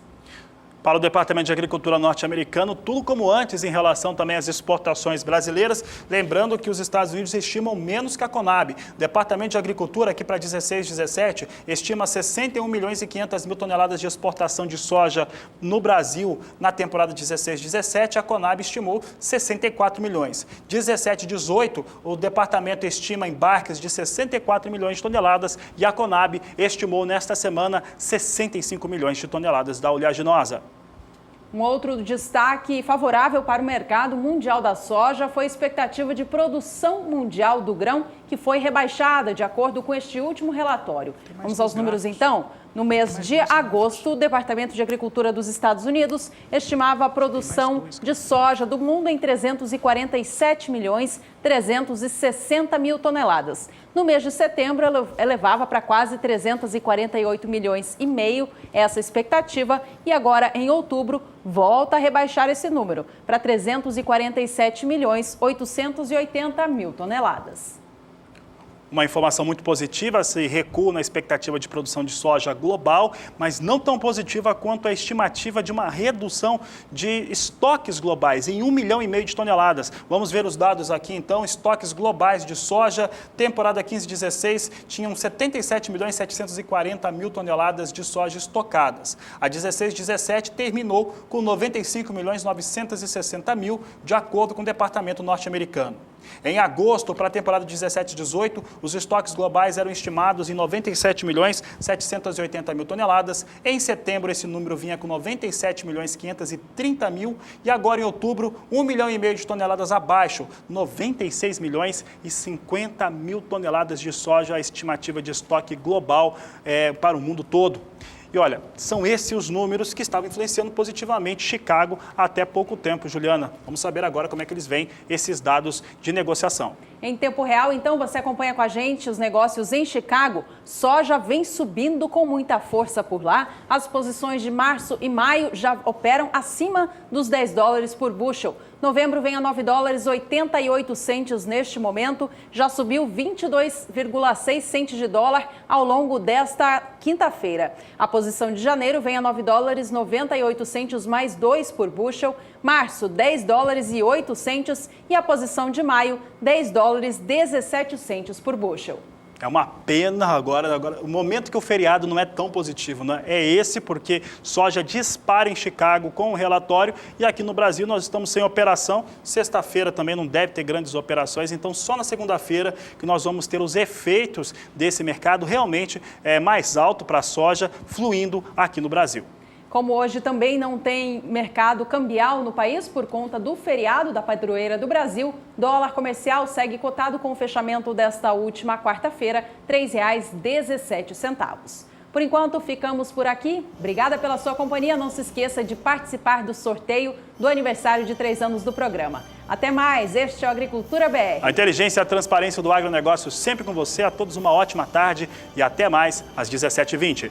Para o Departamento de Agricultura norte-americano, tudo como antes em relação também às exportações brasileiras. Lembrando que os Estados Unidos estimam menos que a Conab. O Departamento de Agricultura, aqui para 16-17, estima 61 milhões e 500 mil toneladas de exportação de soja no Brasil na temporada 16-17. A Conab estimou 64 milhões. 17-18, o Departamento estima embarques de 64 milhões de toneladas e a Conab estimou nesta semana 65 milhões de toneladas da oleaginosa. Um outro destaque favorável para o mercado mundial da soja foi a expectativa de produção mundial do grão, que foi rebaixada de acordo com este último relatório. Vamos aos números então? No mês de agosto, o Departamento de Agricultura dos Estados Unidos estimava a produção de soja do mundo em 347 milhões 360 mil toneladas. No mês de setembro, elevava para quase 348 milhões e meio essa expectativa e agora, em outubro, volta a rebaixar esse número para 347 milhões 880 mil toneladas. Uma informação muito positiva, se recua na expectativa de produção de soja global, mas não tão positiva quanto a estimativa de uma redução de estoques globais em 1,5 milhão de toneladas. Vamos ver os dados aqui então, estoques globais de soja, temporada 15-16, tinham 77 milhões 740 mil toneladas de soja estocadas. A 16-17 terminou com 95 milhões 960 mil, de acordo com o Departamento norte-americano. Em agosto, para a temporada 17-18, os estoques globais eram estimados em 97 milhões 780 mil toneladas. Em setembro, esse número vinha com 97 milhões 530 mil e agora em outubro, 1,5 milhão de toneladas abaixo, 96 milhões e 50 mil toneladas de soja, a estimativa de estoque global para o mundo todo. E olha, são esses os números que estavam influenciando positivamente Chicago até pouco tempo, Juliana. Vamos saber agora como é que eles veem esses dados de negociação. Em tempo real, então, você acompanha com a gente os negócios em Chicago. Soja vem subindo com muita força por lá. As posições de março e maio já operam acima dos 10 dólares por bushel. Novembro vem a 9 dólares 88 centes neste momento, já subiu 22,6 centes de dólar ao longo desta quinta-feira. A posição de janeiro vem a 9 dólares 98 centes mais 2 por bushel, março 10 dólares e 8 centes e a posição de maio 10 dólares 17 centes por bushel. É uma pena agora, o momento que o feriado não é tão positivo, né? É esse porque soja dispara em Chicago com o relatório e aqui no Brasil nós estamos sem operação. Sexta-feira também não deve ter grandes operações, então só na segunda-feira que nós vamos ter os efeitos desse mercado realmente mais alto para a soja fluindo aqui no Brasil. Como hoje também não tem mercado cambial no país por conta do feriado da padroeira do Brasil, dólar comercial segue cotado com o fechamento desta última quarta-feira, R$ 3,17. Por enquanto, ficamos por aqui. Obrigada pela sua companhia. Não se esqueça de participar do sorteio do aniversário de 3 anos do programa. Até mais. Este é o Agricultura BR. A inteligência e a transparência do agronegócio sempre com você. A todos uma ótima tarde e até mais às 17h20.